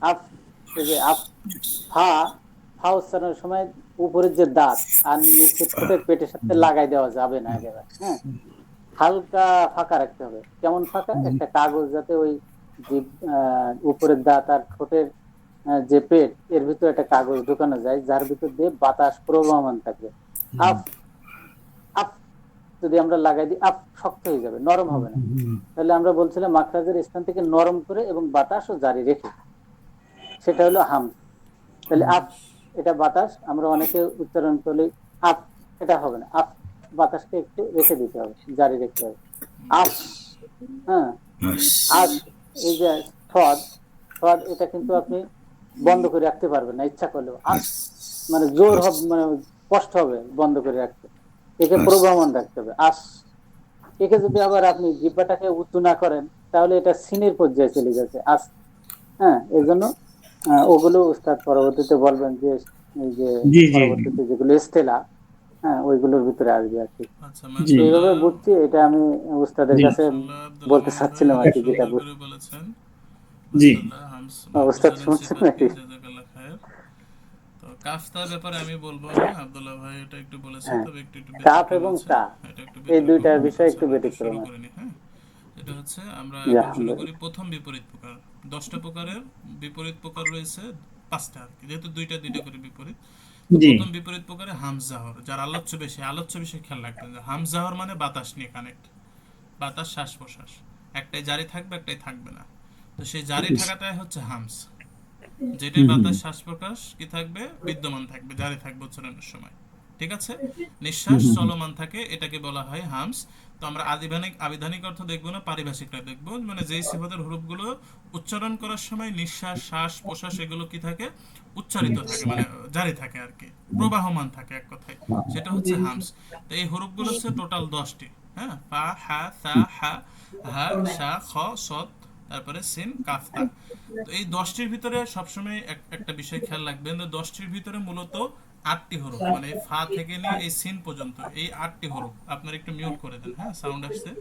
আফ, এই যে আফ, ফা, ফা উচ্চারণের সময় উপরের যে দাঁত আর নিচের ঠোঁটের পেটের সাথে লাগাই দেওয়া যাবে না একেবারে। হ্যাঁ, হালকা ফাঁকা রাখতে হবে। কেমন ফাঁকা? একটা কাগজ, যাতে ওই যে উপরের দাঁত আর ঠোঁটের যে পেট, এর ভিতরে একটা কাগজ ঢুকানো যায়, যার ভিতর দিয়ে বাতাস প্রবহমান থাকবে। আফ, আফ যদি আমরা লাগাই দিই, আফ শক্ত হয়ে যাবে, নরম হবে না। তাহলে আমরা বলছিলাম মাখরাজের স্থান থেকে নরম করে এবং বাতাসও জারি রেখে, সেটা হলো হাম। তাহলে আফ, এটা বাতাস, আমরা অনেকে উচ্চারণ করলে আফ, এটা হবে না। আফ, বাতাসকে একটু রেখে দিতে হবে, জারি রাখতে হবে। আস, হ্যাঁ, আস। এই যে সদ, সদ এটা কিন্তু আপনি বন্ধ করে রাখতে পারবেন না ইচ্ছা করলেও। আস মানে জোর হবে, মানে কষ্ট হবে বন্ধ করে রাখতে, একে প্রবহমান রাখতে হবে, আস। একে যদি আবার আপনি জিহ্বাটাকে উঁচু না করেন, তাহলে এটা সিনের পর্যায়ে চলে যাচ্ছে, আস। হ্যাঁ, এই জন্য ওগুলো উস্তাদ পরবর্তীতে বলবেন যে এই যে জি জি পরবর্তীতে যেগুলো ইস্তেলা, হ্যাঁ, ওইগুলোর ভিতরে আসবে আর কি। আচ্ছা, জি এইভাবে মাশাআল্লাহ। বুঝছি, এটা আমি উস্তাদের জি কাছে মাশাআল্লাহ, আব্দুল্লাহ বলতে মামুন ভাই চাচ্ছিলাম আর অনেক কি, যেটা সুন্দর করে বলেছেন। জি মাশাআল্লাহ, হামস উস্তাদ বুঝালেন শুনছেন সিফাতকে, নাকি? জাযাকাল্লাহ খায়ের। তো কাফতার ব্যাপারে আমি বলবো না, আব্দুল্লাহ ভাই এটা একটু বলেছেন, হ্যাঁ, তবে একটু একটু কাফ ব্যতিক্রম এবং আছে। তা, এটা একটু এই ব্যতিক্রম। দুইটার বিষয় আচ্ছা, একটু আমরা এটা শুরু ব্যতিক্রম করে আছে। নিই। হ্যাঁ, এটা হচ্ছে আমরা জি, এখন শুরু করি আলহামদুলিল্লাহ। প্রথম বিপরীত প্রকার। 10টা প্রকারের বিপরীত প্রকার রয়েছে 5টা আর কি, যেহেতু দুইটা দুইটা করে বিপরীত। তো জি প্রথম বিপরীত প্রকারে হামজাহর, যার আলোচ্য বেশি, আলোচ্য বিষয় খেয়াল রাখবেন যে হামজাহর মানে বাতাস নিয়ে কানেক্ট, বাতাস শ্বাস প্রশ্বাস, একটাই জারি থাকবে, একটাই থাকবে না। তো সেই জারি থাকাটাই হচ্ছে হামস, যেটাই বাতাস শ্বাস প্রকাশ কি থাকবে, বিদ্যমান থাকবে, জারি থাকবে উচ্চারণের সময়। ঠিক আছে, নিঃশ্বাস চলমান থাকে, এটাকে বলা হয় হামস। তো আমরা আবিধানিক অর্থ দেখবো না, পারিভাষিকটা দেখবো। মানে যেই সিফাতের হরফগুলো উচ্চারণ করার সময় নিঃশ্বাস, শ্বাস, প্রশ্বাস এগুলো কি থাকে, উচ্চারিত থাকে, মানে জারি থাকে আর কি, প্রবাহমান থাকে এক কথায়, সেটা হচ্ছে হামস। তো এই হরফগুলো হচ্ছে টোটাল 10টি। হ্যাঁ, ফা, হা, সা, হা, হা, শা, খ, সদ, তারপরে সিন, কাফ, তা। তো এই 10টির ভিতরে সবসময় একটা বিষয় খেয়াল রাখবেন, যে 10টির ভিতরে মূলত 8টি হরফ, মানে ফা থেকে নিয়ে এই সিন পর্যন্ত এই 8টি হরফ। আপনারা একটু মিউট করে দেন, হ্যাঁ, সাউন্ড আসছে,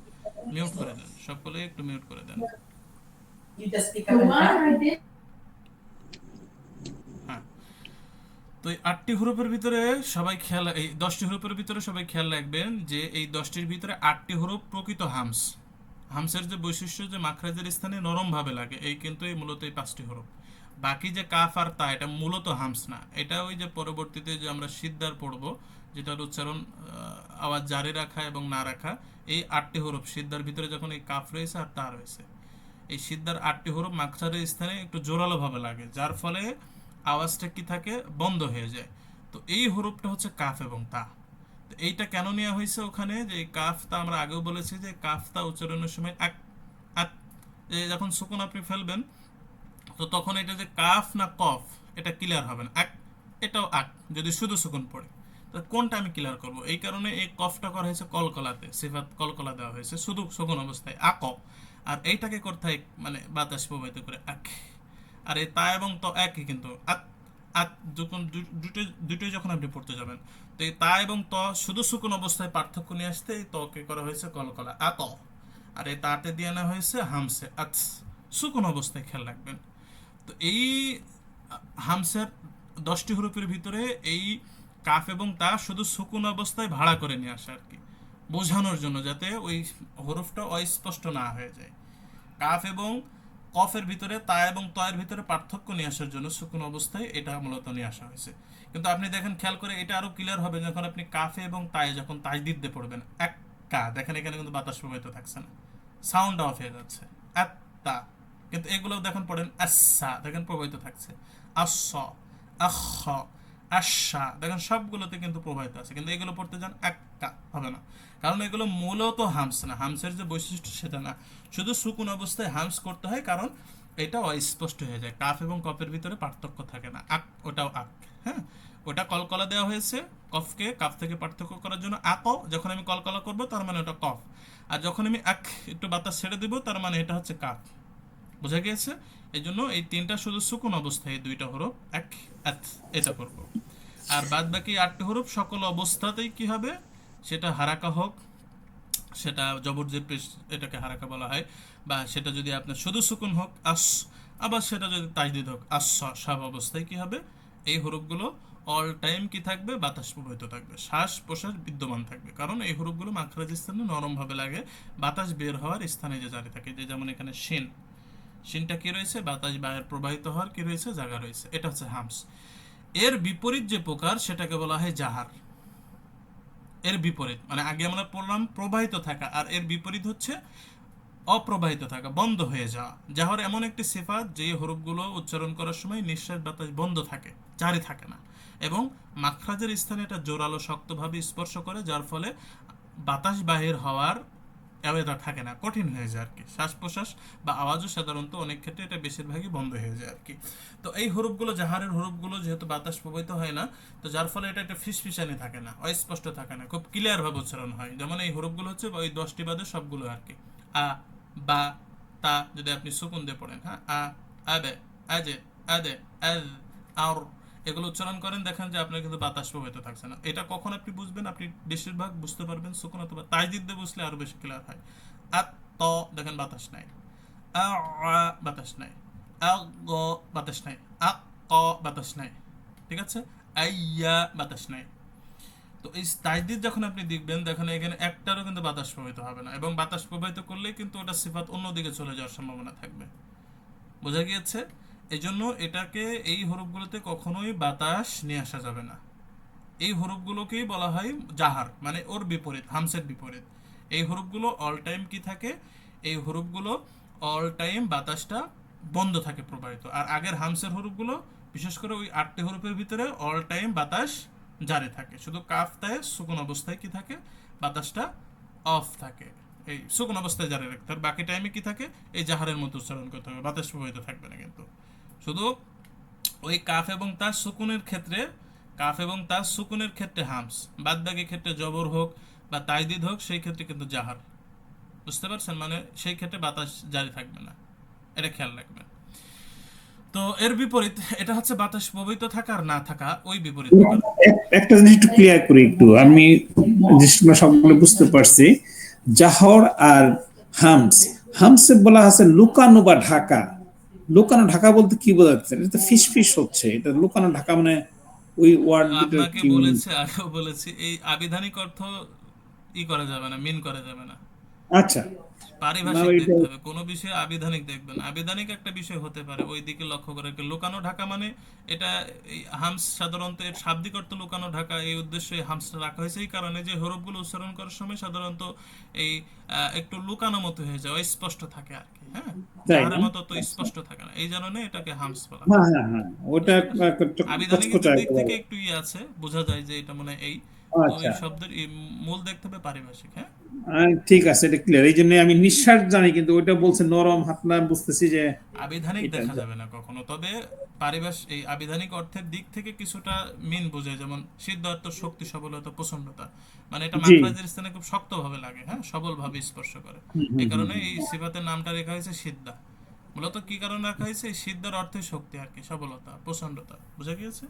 মিউট করে দেন, সকলে একটু মিউট করে দেন। হ্যাঁ, তো এই 8টি হরফের ভিতরে সবাই খেয়াল, এই 10টি হরফের ভিতরে সবাই খেয়াল রাখবেন যে এই 10টির ভিতরে 8টি হরফ প্রকৃত হামস। হামসের যে বৈশিষ্ট্য, যে মাখরাজের স্থানে নরম ভাবে লাগে, এই কিন্তু এই মূলত এই 5টি হরফ। বাকি যে কাফ আর তা, এটা মূলত হামস না, এটা ওই যে পরবর্তীতে যে আমরা সিদ্ধার পড়ব, যেটার উচ্চারণ আওয়াজ জারি রাখা এবং না রাখা, এই 8টি হরফ সিদ্ধার ভিতরে যখন এই কাফ রয়েছে আর তা রয়েছে, এই সিদ্ধার 8টি হরফ মাখরাজের স্থানে একটু জোরালো ভাবে লাগে, যার ফলে আওয়াজটা কি থাকে, বন্ধ হয়ে যায়। তো এই হরফটা হচ্ছে কাফ এবং তা। তো এইটা কেন নেওয়া হয়েছে ওখানে, যে এই কাফতা আমরা আগেও বলেছি যে কাফতা উচ্চারণের সময় আক, আক, যখন সুকুন আপনি ফেলবেন, তো তখন এটা যে কাফ না কফ, এটা ক্লিয়ার হবে না। আক, এটাও আক, যদি শুধু সুকুন পড়ে। তো কোনটা আমি ক্লিয়ার করব, এই কারণে এই কফটা করা হয়েছে কলকলাতে, সিফাত কলকলা দেওয়া হয়েছে শুধু সুকুন অবস্থায়, আক। আর এইটাকে করতে হয় মানে বাতাস প্রবাহিত করে আক। আর এই তা এবং ত একই, কিন্তু আক, আক যখন দুটোই যখন আপনি পড়তে যাবেন, তো এই তা এবং ত শুধু সুকুন অবস্থায় পার্থক্য নিয়ে আসতে এই তকে করা হয়েছে কলকলা, আত। আর এই তাতে দিয়ে নেওয়া হয়েছে হামসে, আত, সুকুন অবস্থায় খেয়াল রাখবেন। তো এই হামসের 10টি হরফের ভিতরে এই কাফ এবং তা শুধু সুকুন অবস্থায় ভাড়া করে নিয়ে আসে আর কি, বোঝানোর জন্য, যাতে ওই হরফটা অস্পষ্ট না হয়ে যায়। কাফ এবং কফের ভিতরে, তা এবং তয়ের ভিতরে পার্থক্য নিয়ে আসার জন্য সুকুন অবস্থায় এটা মূলত নিয়ে আসা হয়েছে। কিন্তু আপনি দেখেন, খেয়াল করে, এটা আরো ক্লিয়ার হবে যখন আপনি কাফে এবং তায়ে যখন তাজদিদ দিয়ে পড়বেন, এক কা, দেখেন এখানে কিন্তু বাতাস প্রবাহিত থাকছে না, সাউন্ড অফ হয়ে যাচ্ছে, আত্তা। কিন্তু এগুলো দেখেন পড়েন আচ্ছা, দেখেন প্রবাহিত থাকছে, আস, আখ, আশা, দেখেন সবগুলোতে কিন্তু প্রবাহিত আছে। কিন্তু এগুলো পড়তে যান এক্কা, হবে না, কারণ এগুলো মূলত হামস না, হামসের যে বৈশিষ্ট্য সেটা না, শুধু সুকুন অবস্থায় হামস করতে হয়, কারণ এটা অস্পষ্ট হয়ে যায়, কাফ এবং কফের ভিতরে পার্থক্য থাকে না। আক, ওটাও আক, হ্যাঁ, ওটা কলকলা দেওয়া হয়েছে কফকে কাফ থেকে পার্থক্য করার জন্য। আক, যখন আমি কলকলা করব তার মানে ওটা কফ, আর যখন আমি আক একটু বাতাস ছেড়ে দিব তার মানে এটা হচ্ছে কাফ। বোঝা গিয়েছে? এই জন্য এই তিনটা শুধু সুকুন অবস্থায়, এই দুইটা হরফ এক, আত, এটা করব। আর বাদ বাকি 8টি হরফ সকল অবস্থাতেই কি হবে, সেটা হারাকা হোক, সেটা জবরজের পেশ, এটাকে হারাকা বলা হয়, বা সেটা যদি আপনার শুধু সুকুন হোক আস, আবার সেটা যদি তাজদিদ হোক আস, সব অবস্থায় কি হবে, এই হরফগুলো অল টাইম কি থাকবে, বাতাস প্রবাহিত থাকবে, শ্বাস প্রশ্বাস বিদ্যমান থাকবে, কারণ এই হরফগুলো মাখরাজ স্থানে নরম ভাবে লাগে, বাতাস বের হওয়ার স্থানে যে জারি থাকে, যে যেমন এখানে শিন, শিনটা কি রয়েছে, বাতাস বাইরে প্রবাহিত হওয়ার কি রয়েছে, জায়গা রয়েছে, এটা হচ্ছে হামস। এর বিপরীত যে প্রকার সেটাকে বলা হয় জাহার। এর বিপরীত মানে আগে আমরা পড়লাম প্রবাহিত থাকা, আর এর বিপরীত হচ্ছে অপ্রবাহিত থাকা, বন্ধ হয়ে যাওয়া। জাহর এমন একটি সিফাত যে হরফগুলো উচ্চারণ করার সময় নিঃশ্বাস বাতাস বন্ধ থাকে, জারি থাকে না, এবং মাখরাজের স্থানে এটা জোরালো শক্তভাবে স্পর্শ করে, যার ফলে বাতাস বাহির হওয়ার এটা থাকে না, কঠিন হয়ে যায় আর কি। শ্বাস প্রশ্বাস বা আওয়াজও সাধারণত অনেক ক্ষেত্রে এটা বেশিরভাগই বন্ধ হয়ে যায় আর কি। তো এই হরফগুলো, জাহারের হরফগুলো যেহেতু বাতাস প্রবাহিত হয় না, তো যার ফলে এটা একটা ফিসফিসানি থাকে না, অস্পষ্ট থাকে না, খুব ক্লিয়ার ভাবে উচ্চারণ হয়। যেমন এই হরফগুলো হচ্ছে ওই 10টি বাদে সবগুলো আর কি, আ, বা, তা যদি আপনি সুকুন দিয়ে পড়েন, হ্যাঁ, আ, আবে, আজে, আদে, আজ, আর, এগুলো উচ্চারণ করেন, দেখেন যে আপনার কিন্তু বাতাস প্রবাহিত থাকছে না। এটা কখন আপনি বুঝবেন, আপনি বেশিরভাগ বুঝতে পারবেন সুকুন অথবা তাজদিদ দিয়ে বুঝলে আরো বেশি ক্লিয়ার হয়। আ, ত, দেখেন বাতাস নাই, আ, বাতাস নাই, আ, গ, বাতাস নাই, আ, ক, বাতাস নাই, ঠিক আছে, আইয়া, বাতাস নাই। তো এই তাজদিদ যখন আপনি দেখবেন, দেখেন এখানে একটারও কিন্তু বাতাস প্রবাহিত হবে না, এবং বাতাস প্রবাহিত করলে কিন্তু ওটা সিফাত অন্যদিকে চলে যাওয়ার সম্ভাবনা থাকবে। বোঝা গিয়েছে? এই জন্য এটাকে, এই হরফগুলোতে কখনোই বাতাস নিয়ে আসা যাবে না। এই হরফগুলোকেই বলা হয় জাহার, মানে ওর বিপরীত, হামসের বিপরীত। এই হরফগুলো অল টাইম কি থাকে, এই হরফগুলো অল টাইম বাতাসটা বন্ধ থাকে, প্রবাহিত। আর আগের হামসের হরফগুলো, বিশেষ করে ওই 8টি হরফের ভিতরে অল টাইম বাতাস জারি থাকে, শুধু কাফটায় সুকুন অবস্থায় কি থাকে, বাতাসটা অফ থাকে। এই সুকুন অবস্থায় জারি রাখতে হবে, বাকি টাইমে কি থাকে, এই জাহারের মতো উচ্চারণ করতে হবে, বাতাস প্রবাহিত থাকবে না। কিন্তু শুধু ওই কাফ এবং তার সুকুনের ক্ষেত্রে, কাফ এবং তার সুকুনের ক্ষেত্রে হামস, বাদ বাকি ক্ষেত্রে জবর হোক বা তাইদিদ হোক, সেই ক্ষেত্রে কিন্তু জাহার। বুঝতে পারছেন? মানে সেই ক্ষেত্রে বাতাস জারি থাকবে না, এটা খেয়াল রাখবেন। তো এর বিপরীত, এটা হচ্ছে বাতাস প্রবাহিত থাকা আর না থাকা, ওই বিপরীত প্রকার। একটা জিনিস একটু ক্লিয়ার করি একটু, আমি জিনিসগুলো সবগুলো বুঝতে পারছি। জাহর আর হামস, হামসে বলা আছে লুকানো বা ঢাকা। লুকানো ঢাকা বলতে কি বোঝাচ্ছে? এটা তো ফিস ফিস হচ্ছে, এটা লুকানো ঢাকা মানে ওই ওয়ার্ড দুটো আপনাকে কি বলেছে, আগেও বলেছি, এই আবিধানিক অর্থ ই করা যাবে না, মিন করা যাবে না, আচ্ছা, না পারিভাষিক ওইটা দেখতে হবে। কোনো বিষয়ে আবিধানিক দেখবেন, আবিধানিক একটা বিষয় হতে পারে, ওই দিকে লক্ষ্য করে। লুকানো ঢাকা মানে এটা, এই হামস সাধারণত এর শাব্দিক অর্থ লুকানো ঢাকা, এই উদ্দেশ্যে এই হামসটা রাখা হয়েছে এই কারণে যে হরফগুলো উচ্চারণ করার সময় সাধারণত এই একটু লুকানো মতো হয়ে যায়, অস্পষ্ট থাকে আর কি। হ্যাঁ, তাই না? জাহারের মতো তো স্পষ্ট থাকে না, এই কারণে এটাকে হামস বলা হয়। হ্যাঁ হ্যাঁ হ্যাঁ, ওটা বুঝতে পারছেন? আবিধানিক কচকচা দিক থেকে একেবারে। একটু ইয়ে আছে, বোঝা যায় যে এটা মানে এই, তো আচ্ছা, এই শব্দের মূল দেখতে হবে পারিভাষিক। হ্যাঁ, ঠিক আছে, এটা ক্লিয়ার। এই জন্য আমি নিঃশ্বাস জানি, কিন্তু ওইটা বলছে নরম হাতলা, বুঝতেছি যে আবিধানিক এটা দেখা যাবে না কখনো, তবে পারিভাষিক এই আবিধানিক অর্থের দিক থেকে কিছুটা মিন বোঝায়। যেমন সিদ্ধ অর্থ শক্তি, সবলতা, প্রচন্ডতা, মানে এটা জি। মাখরাজের স্থানে খুব শক্তভাবে লাগে, হ্যাঁ, সবলভাবে স্পর্শ করে। হুম, হুম, এই হুম, কারণে হুম। এই সিফাতের নামটা রেখা হয়েছে সিদ্ধা। মূলত কি কারণে রাখা হয়েছে? এই সিদ্ধার অর্থে শক্তি আর কি, সবলতা, প্রচন্ডতা। বুঝা গিয়েছে?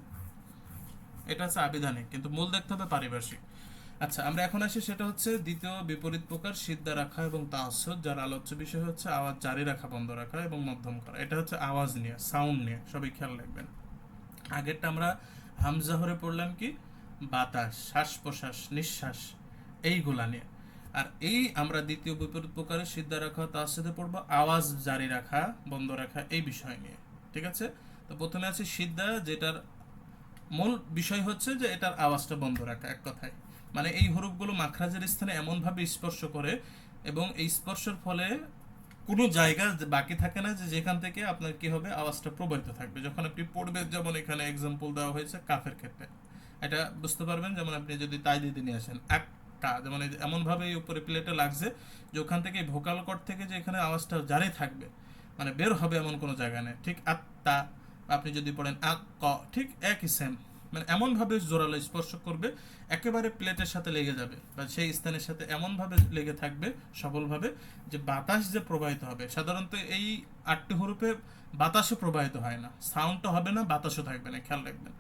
এটা হচ্ছে আবিধানিক, কিন্তু মূল দেখতে হবে পারিভাষিক। আচ্ছা, আমরা এখন আসি, সেটা হচ্ছে দ্বিতীয় বিপরীত প্রকার, সিদ্ধা রাখা এবং তাহাজ্জুদ, যার আলোচ্য বিষয় হচ্ছে আওয়াজ জারি রাখা, বন্ধ রাখা এবং মধ্যম করা। এটা হচ্ছে আওয়াজ নিয়ে, সাউন্ড নিয়ে, সবাই খেয়াল রাখবেন। আগেরটা আমরা হামজাহরে পড়লাম কি, বাতাস, শ্বাস প্রশ্বাস, নিঃশ্বাস, এইগুলা নিয়ে। আর এই আমরা দ্বিতীয় বিপরীত প্রকারের সিদ্ধা রাখা তাহাজ্জুদে পড়বো আওয়াজ জারি রাখা, বন্ধ রাখা, এই বিষয় নিয়ে। ঠিক আছে? তো প্রথমে আছে সিদ্ধা, যেটার মূল বিষয় হচ্ছে যে এটার আওয়াজটা বন্ধ রাখা, এক কথায়। মানে এই হরফগুলো মাখরাজের স্থানে এমনভাবে স্পর্শ করে, এবং এই স্পর্শের ফলে কোনো জায়গা বাকি থাকে না যে যেখান থেকে আপনার কি হবে, আওয়াজটা প্রবাহিত থাকবে যখন আপনি পড়বেন। যেমন এখানে এক্সাম্পল দেওয়া হয়েছে কাফের ক্ষেত্রে, এটা বুঝতে পারবেন। যেমন আপনি যদি তাই দিতে নিয়ে আসেন আক্কা, যেমন এমন ভাবে এই উপরে প্লেটে লাগছে যে ওখান থেকে ভোকাল কর্ড থেকে যে এখানে আওয়াজটা জারি থাকবে, মানে বের হবে এমন কোনো জায়গা নেই। ঠিক আত্তা, আপনি যদি পড়েন আক ক, ঠিক একই সেম, মানে এমনভাবে জোরালো স্পর্শ করবে, একেবারে প্লেটের সাথে লেগে যাবে বা সেই স্থানের সাথে এমনভাবে লেগে থাকবে সবলভাবে, যে বাতাস যে প্রবাহিত হবে। সাধারণত এই 8টি হরফে বাতাসও প্রবাহিত হয় না, সাউন্ডটা হবে না, বাতাসও থাকবে না। খেয়াল রাখবেন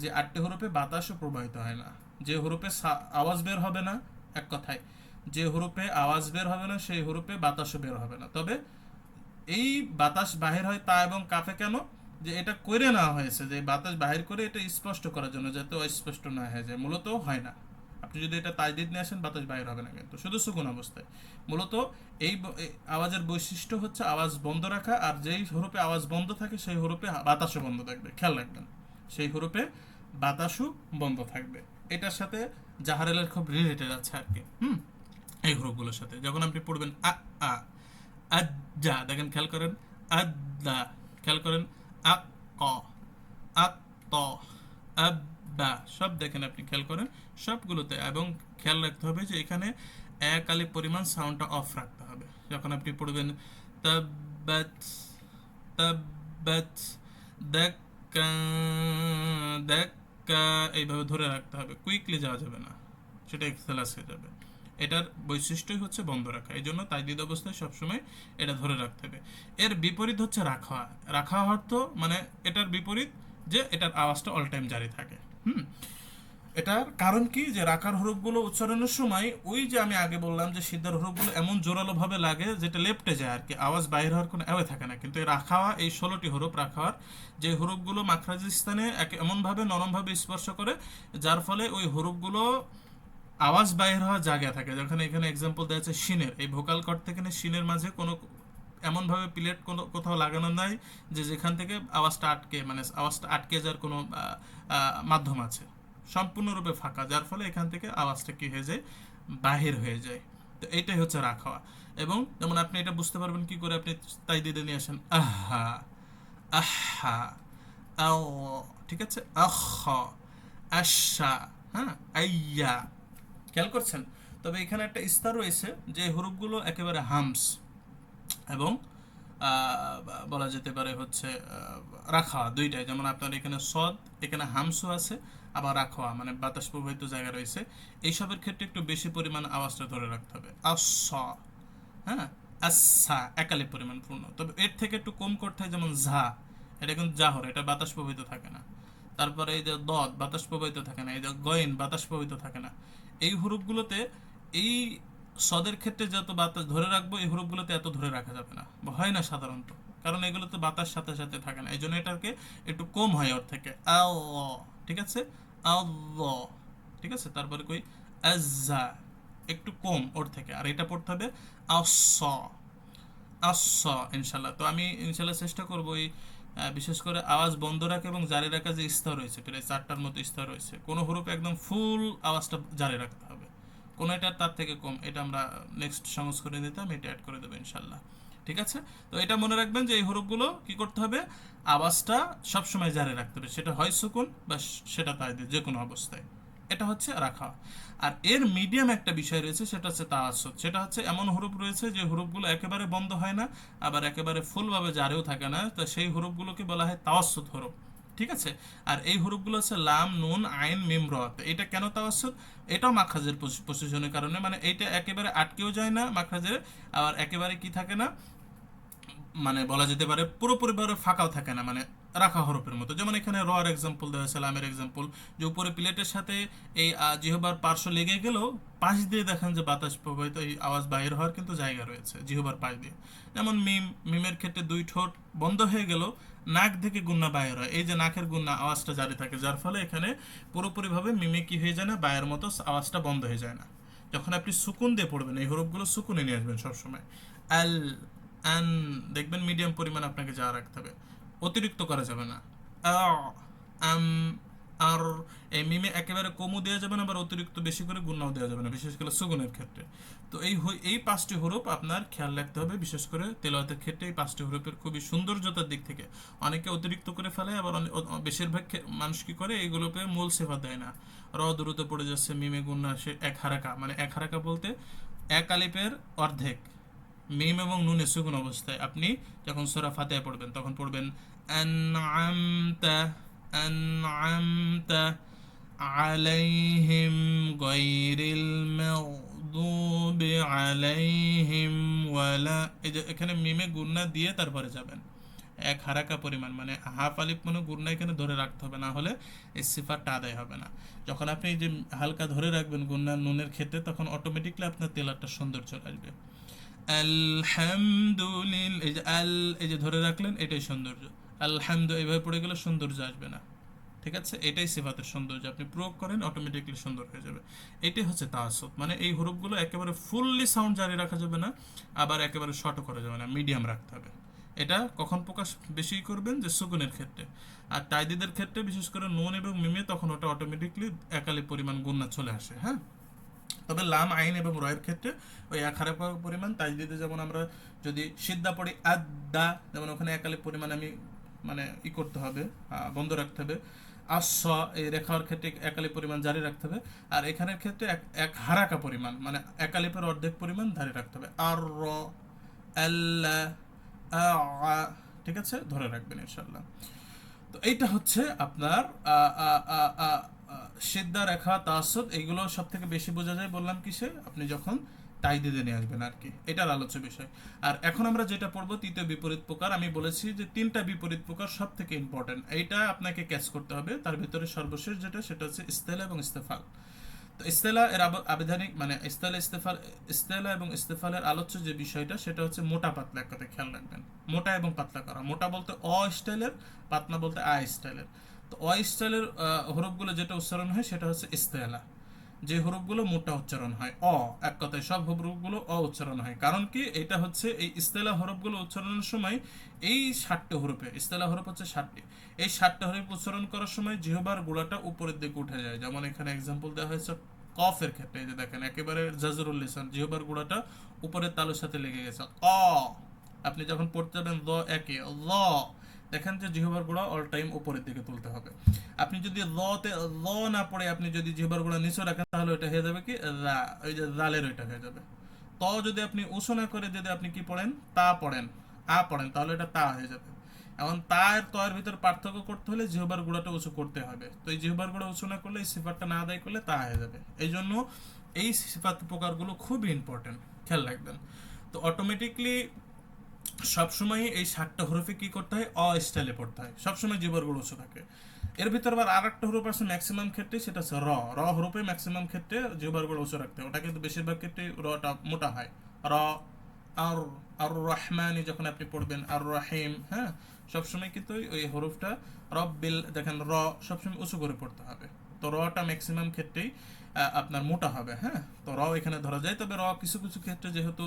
যে 8টি হরফে বাতাসও প্রবাহিত হয় না। যে হরফে আওয়াজ বের হবে না, এক কথায় যে হরফে আওয়াজ বের হবে না, সেই হরফে বাতাসও বের হবে না। তবে এই বাতাস বাহির হয় তা এবং কাফে কেন, যে এটা করে নেওয়া হয়েছে, যে বাতাস বাহির করে এটা স্পষ্ট করার জন্য, যাতে অস্পষ্ট না হয়ে যায়। মূলত হয় না, আপনি যদি এটা তাজদিদ নিয়ে আসেন বাতাস বাহির হবে না, কিন্তু শুধু সুকুন অবস্থায়। মূলত এই আওয়াজের বৈশিষ্ট্য হচ্ছে আওয়াজ বন্ধ রাখা, আর যেই হরফে আওয়াজ বন্ধ থাকে সেই হরফে বাতাসও বন্ধ থাকবে। খেয়াল রাখবেন, সেই হরফে বাতাসও বন্ধ থাকবে। এটার সাথে জাহারেলের খুব রিলেটেড আছে আর কি। এই হরফগুলোর সাথে যখন আপনি পড়বেন আ আ আজ্জা, দেখেন খেয়াল করেন, আদ্দা, খেয়াল করেন, আক ক, আক ত, আব্বা, সব দেখেন আপনি খেয়াল করেন সবগুলোতে। এবং খেয়াল রাখতে হবে যে এখানে এক আলিফ পরিমাণ সাউন্ডটা অফ রাখতে হবে। যখন আপনি পড়বেন তাব্বাত, তাব্বাত, দাক্কা, দাক্কা, এইভাবে ধরে রাখতে হবে, কুইকলি যাওয়া যাবে না, সেটা এক্সেলাস হয়ে যাবে। এটার বৈশিষ্ট্যই হচ্ছে বন্ধ রাখা, এই জন্য তাইদিদ অবস্থায় সবসময় এটা ধরে রাখতে হবে। এর বিপরীত হচ্ছে রাখা। রাখা অর্থ মানে এটার বিপরীত, যে এটার আওয়াজটা অল টাইম জারি থাকে। এটার কারণ কি, যে রাখার হরফগুলো উচ্চারণের সময় ওই যে আমি আগে বললাম যে সিদ্ধার হরফগুলো এমন জোরালো ভাবে লাগে যেটা লেপটে যায় আর কি, আওয়াজ বাইরে হওয়ার কোনো অ্যাওয়ে থাকে না। কিন্তু এই রাখাওয়া, এই 16টি হরফ রাখার, যে হরফগুলো মাখরাজের স্থানে এমনভাবে নরমভাবে স্পর্শ করে, যার ফলে ওই হরফগুলো আওয়াজ বাইর হওয়ার জায়গা থাকে। যখন এখানে এক্সাম্পল দেওয়া আছে শিনের, এই ভোকাল কর্ড থেকে শিনের মাঝে কোনো এমনভাবে প্লেট কোনো কোথাও লাগানো নাই যে যেখান থেকে আওয়াজটা আটকে, মানে আওয়াজটা আটকে যাওয়ার কোনো মাধ্যম আছে, সম্পূর্ণরূপে ফাঁকা, যার ফলে এখান থেকে আওয়াজটা কি হয়ে যায়, বাহির হয়ে যায়। তো এইটাই হচ্ছে রাখা। এবং যেমন আপনি এটা বুঝতে পারবেন কি করে, আপনি তাই দিতে নিয়ে আসেন আহা, আহা, আও, ঠিক আছে, আহ, আশা, হ্যাঁ, আইয়া, খেয়াল করছেন? তবে এখানে একটা ইস্তার রয়েছে যে হরফগুলো একেবারে হামস এবং বলা যেতে পারে হচ্ছে রাখা, দুইটাই। যেমন আপনার এখানে সদ, এখানে হামসও আছে, আবার রাখা মানে বাতাস প্রবাহিত জায়গা রয়েছে। এইসবের ক্ষেত্রে একটু বেশি পরিমাণ আওয়াজটা ধরে রাখতে হবে। হ্যাঁ, আচ্ছা, একালে পরিমাণ পূর্ণ। তবে এর থেকে একটু কম করতে হয়, যেমন ঝা, এটা কিন্তু জাহর, এটা বাতাস প্রবাহিত থাকে না। তারপরে এই যে দদ, বাতাস প্রবাহিত থাকে না। এই যে গয়েন, বাতাস প্রবাহিত থাকে না। এই হরফগুলোতে, এই সদের ক্ষেত্রে যত বাতাস ধরে রাখবো, এই হরফগুলোতে এত ধরে রাখা যাবে না, বা হয় না সাধারণত, কারণ এগুলোতে বাতাস সাথে সাথে থাকে না। এই জন্য এটাকে একটু কম হয় ওর থেকে। ঠিক আছে, আল্লাহ, ঠিক আছে। তারপরে কই আজ্জা, একটু কম ওর থেকে। আর এটা পড়তে হবে ইনশাল্লাহ। তো আমি ইনশাল্লাহ চেষ্টা করবো এই বিশেষ করে আওয়াজ বন্ধ রাখা এবং জারি রাখা যে স্তর রয়েছে, প্রায় 4টার মতো স্তর রয়েছে, কোনো হরফে একদম ফুল আওয়াজটা জারি রাখতে হবে, কোনো এটা তার থেকে কম, এটা আমরা নেক্সট সংস্করণে দিতাম, এটা অ্যাড করে দেবো ইনশাল্লাহ। ঠিক আছে? তো এটা মনে রাখবেন যে এই হরফগুলো কি করতে হবে, আওয়াজটা সবসময় জারি রাখতে হবে, সেটা হয় সুকুন বা সেটা তাইদের, যে কোনো অবস্থায়। এটা হচ্ছে রাখা। আর এর মিডিয়াম একটা বিষয় রয়েছে, সেটা হচ্ছে তাওয়াসসুত। সেটা হচ্ছে এমন হরফ রয়েছে যে হরফগুলো একেবারে বন্ধ হয় না, আবার একেবারে ফুলভাবে জারেও থাকে না, তো সেই হরফগুলোকে বলা হয় তাওয়াসসুত হরফ। ঠিক আছে? আর এই হরফগুলো হচ্ছে লাম, নুন, আইন, মিম, র। এটা কেন তাওয়াসসুত? এটাও মাখরাজের পজিশনের কারণে, মানে এইটা একেবারে আটকেও যায় না মাখরাজের, আবার একেবারে কি থাকে না, মানে বলা যেতে পারে পুরোপুরিভাবে ফাঁকাও থাকে না, মানে রাখা হরফের মতো। যেমন এখানে র এর এক্সাম্পল দেওয়া হয়েছে, লামের এক্সাম্পল, যে উপরে প্লেটের সাথে এই জিহবার পার্শ্ব লেগে গেলেও পাশ দিয়ে দেখেন যে বাতাস প্রবাহিত, এই আওয়াজ বাইর হওয়ার কিন্তু জায়গা রয়েছে জিহবার পাশ দিয়ে। যেমন মিমের ক্ষেত্রে দুই ঠোঁট বন্ধ হয়ে গেল, নাক থেকে গুন্না বাইর হয়, এই যে নাকের গুন্না আওয়াজটা জারি থাকে, যার ফলে এখানে পুরোপুরিভাবে মিমে কি হয়ে যায় না, বায়ের মতো আওয়াজটা বন্ধ হয়ে যায় না। যখন আপনি সুকুন দিয়ে পড়বেন, এই হরফগুলো সুকুনে নিয়ে আসবেন সবসময়। আল, আন, দেখবেন মিডিয়াম পরিমাণ আপনাকে যা রাখতে হবে, অতিরিক্ত করা যাবে না। আম, আর এই মিমে একেবারে কমও দেওয়া যাবে না, আবার অতিরিক্ত বেশি করে গুণাও দেওয়া যাবে না, বিশেষ করে সুগুনের ক্ষেত্রে। তো এই 5টি হরফ আপনার খেয়াল রাখতে হবে, বিশেষ করে তেলাওয়াতের ক্ষেত্রে এই 5টি হরফের খুবই সৌন্দর্যতার দিক থেকে অনেকে অতিরিক্ত করে ফেলে, আবার বেশিরভাগ মানুষ কি করে, এইগুলোকে মূল সেবা দেয় না। র দ্রুত পড়ে যাচ্ছে, মিমে গুণা সে এক হারাকা, মানে এক হারাকা বলতে এক আলিফের অর্ধেক। মিম এবং নুনে সুকুন অবস্থায় আপনি যখন সূরা ফাতিহা পড়বেন, তখন পড়বেন আনআমতা, আনআমতা আলাইহিম গায়রিল মাগদুবি আলাইহিম ওয়ালা। এই যে এখানে মিমে গুন্না দিয়ে তারপরে যাবেন, এক হারাকা পরিমাণ, মানে হাফ আলিফ মনে গুন্না এখানে ধরে রাখতে হবে, না হলে এই সিফাতটা আদায় হবে না। যখন আপনি এই যে হালকা ধরে রাখবেন গুন্না নুনের ক্ষেত্রে, তখন অটোমেটিকলি আপনার তেলারটা সুন্দর চলে আসবে। আলহামদুলিল্লাহ, এই যে এই যে ধরে রাখলেন, এটাই সৌন্দর্য। আলহামদু এইভাবে পড়ে গেলে সৌন্দর্য আসবে না। ঠিক আছে? এটাই সিফাতের সৌন্দর্য, আপনি প্রয়োগ করেন অটোমেটিকলি সুন্দর হয়ে যাবে। এটাই হচ্ছে তাওয়াসসুত, মানে এই হরফগুলো একেবারে ফুললি সাউন্ড জারি রাখা যাবে না, আবার একেবারে শর্টও করা যাবে না, মিডিয়াম রাখতে হবে। এটা কখন প্রকাশ বেশি করবেন, যে সুকুনের ক্ষেত্রে। আর তাইদিদের ক্ষেত্রে বিশেষ করে নুন এবং মিমে, তখন ওটা অটোমেটিকলি একালি পরিমাণ গুণনা চলে আসে। হ্যাঁ, তবে লাম, আইন এবং রয়ের ক্ষেত্রে ওই এক হারে পরিমাণ। তাজদিদে যেমন আমরা যদি সিদ্ধা পড়ি আদা, যেমন ওখানে একালি পরিমাণ আমি মানে করতে হবে, বন্ধ রাখতে হবে। এই রেখার ক্ষেত্রে একালি পরিমাণ জারি রাখতে হবে। আর এখানের ক্ষেত্রে এক হারাকা পরিমাণ, মানে একালিপের অর্ধেক পরিমাণ জারি রাখতে হবে। আর র, আল্লাহ, ঠিক আছে, ধরে রাখবেন ইনশাল্লাহ। তো এইটা হচ্ছে আপনার সিদ্ধা, রেখা, তাওয়াসসুত, এইগুলো সব থেকে বেশি বোঝা যায় বললাম কিসে, আপনি যখন তাইদিদে নিয়ে আসবেন আর কি, এটার আলোচ্য বিষয়। আর এখন আমরা যেটা পড়বো তৃতীয় বিপরীত প্রকার। আমি বলেছি যে 3টা বিপরীত প্রকার সব থেকে ইম্পর্টেন্ট, এইটা আপনাকে ক্যাচ করতে হবে। তার ভিতরে সর্বশেষ যেটা, সেটা হচ্ছে ইস্তেলা এবং ইস্তেফাল। তো ইস্তেলা এর আবিধানিক, মানে ইস্তেলা এবং ইস্তেফালের আলোচ্য যে বিষয়টা, সেটা হচ্ছে মোটা পাতলা, এক কথায় খেয়াল রাখবেন, মোটা এবং পাতলা করা। মোটা বলতে স্টাইলের, পাতলা বলতে স্টাইলের। তো স্টাইলের হরফগুলো যেটা উচ্চারণ হয়, সেটা হচ্ছে ইস্তেলা। যে হরফগুলো মোটা উচ্চারণ হয়, এক কথায় সব হরফগুলো উচ্চারণ হয়। কারণ কি, এটা হচ্ছে এই ইস্তেলা হরফগুলো উচ্চারণের সময় এই 60টি হরফে, ইস্তেলা হরফ হচ্ছে 60টি, এই 60টা হরফ উচ্চারণ করার সময় জিহ্বার গোড়াটা উপরের দিকে উঠে যায়। যেমন এখানে এক্সাম্পল দেওয়া হয়েছে কফের ক্ষেত্রে, এই যে দেখেন একেবারে জাজরুল লিসান, জিহ্বার গোড়াটা উপরের তালুর সাথে লেগে গেছে। আপনি যখন পড়তে যাবেন ল একে ল, দেখেন যে জিহ্বার গোড়া অল টাইম উপরের দিকে তুলতে হবে। আপনি যদি তে না পড়ে আপনি যদি জিহ্বার গোড়া নিচে রাখেন তাহলে ওইটা হয়ে যাবে কি রা, ওই যে জালের ওইটা হয়ে যাবে। যদি আপনি উঁচু না করে যদি আপনি কি পড়েন তা পড়েন পড়েন তাহলে এটা তা হয়ে যাবে। এখন তা আর তয়ের ভিতর পার্থক্য করতে হলে জিহ্বার গোড়াটা উঁচু করতে হবে। তো এই জিহ্বার গোড়া উঁচু না করলে এই সিফাতটা না আদায় করলে তা হয়ে যাবে। এই জন্য এই সিফাত প্রকারগুলো খুবই ইম্পর্টেন্ট, খেয়াল রাখবেন। তো অটোমেটিকলি সবসময় এই 7টা হরফে কি করতে হয়, স্টাইলে পড়তে হয়, সবসময় জিহ্বার গোড়া উঁচু থাকে। এর ভিতর আবার আর একটা হরফ আছে ম্যাক্সিমাম ক্ষেত্রে, সেটা হচ্ছে র হরফে ম্যাক্সিমাম ক্ষেত্রে জিহ্বার গোড়া উঁচু রাখতে হয়। ওটা কিন্তু বেশিরভাগ ক্ষেত্রে রটা মোটা হয়। র আর আর রহমানি যখন আপনি পড়বেন, আর রহিম, হ্যাঁ, সবসময় কিন্তু ওই হরফটা রব্বিল, দেখেন র সবসময় উঁচু করে পড়তে হবে। তো রটা ম্যাক্সিমাম ক্ষেত্রেই আপনার মোটা হবে। হ্যাঁ, তো র এখানে ধরা যায়। তবে র কিছু কিছু ক্ষেত্রে যেহেতু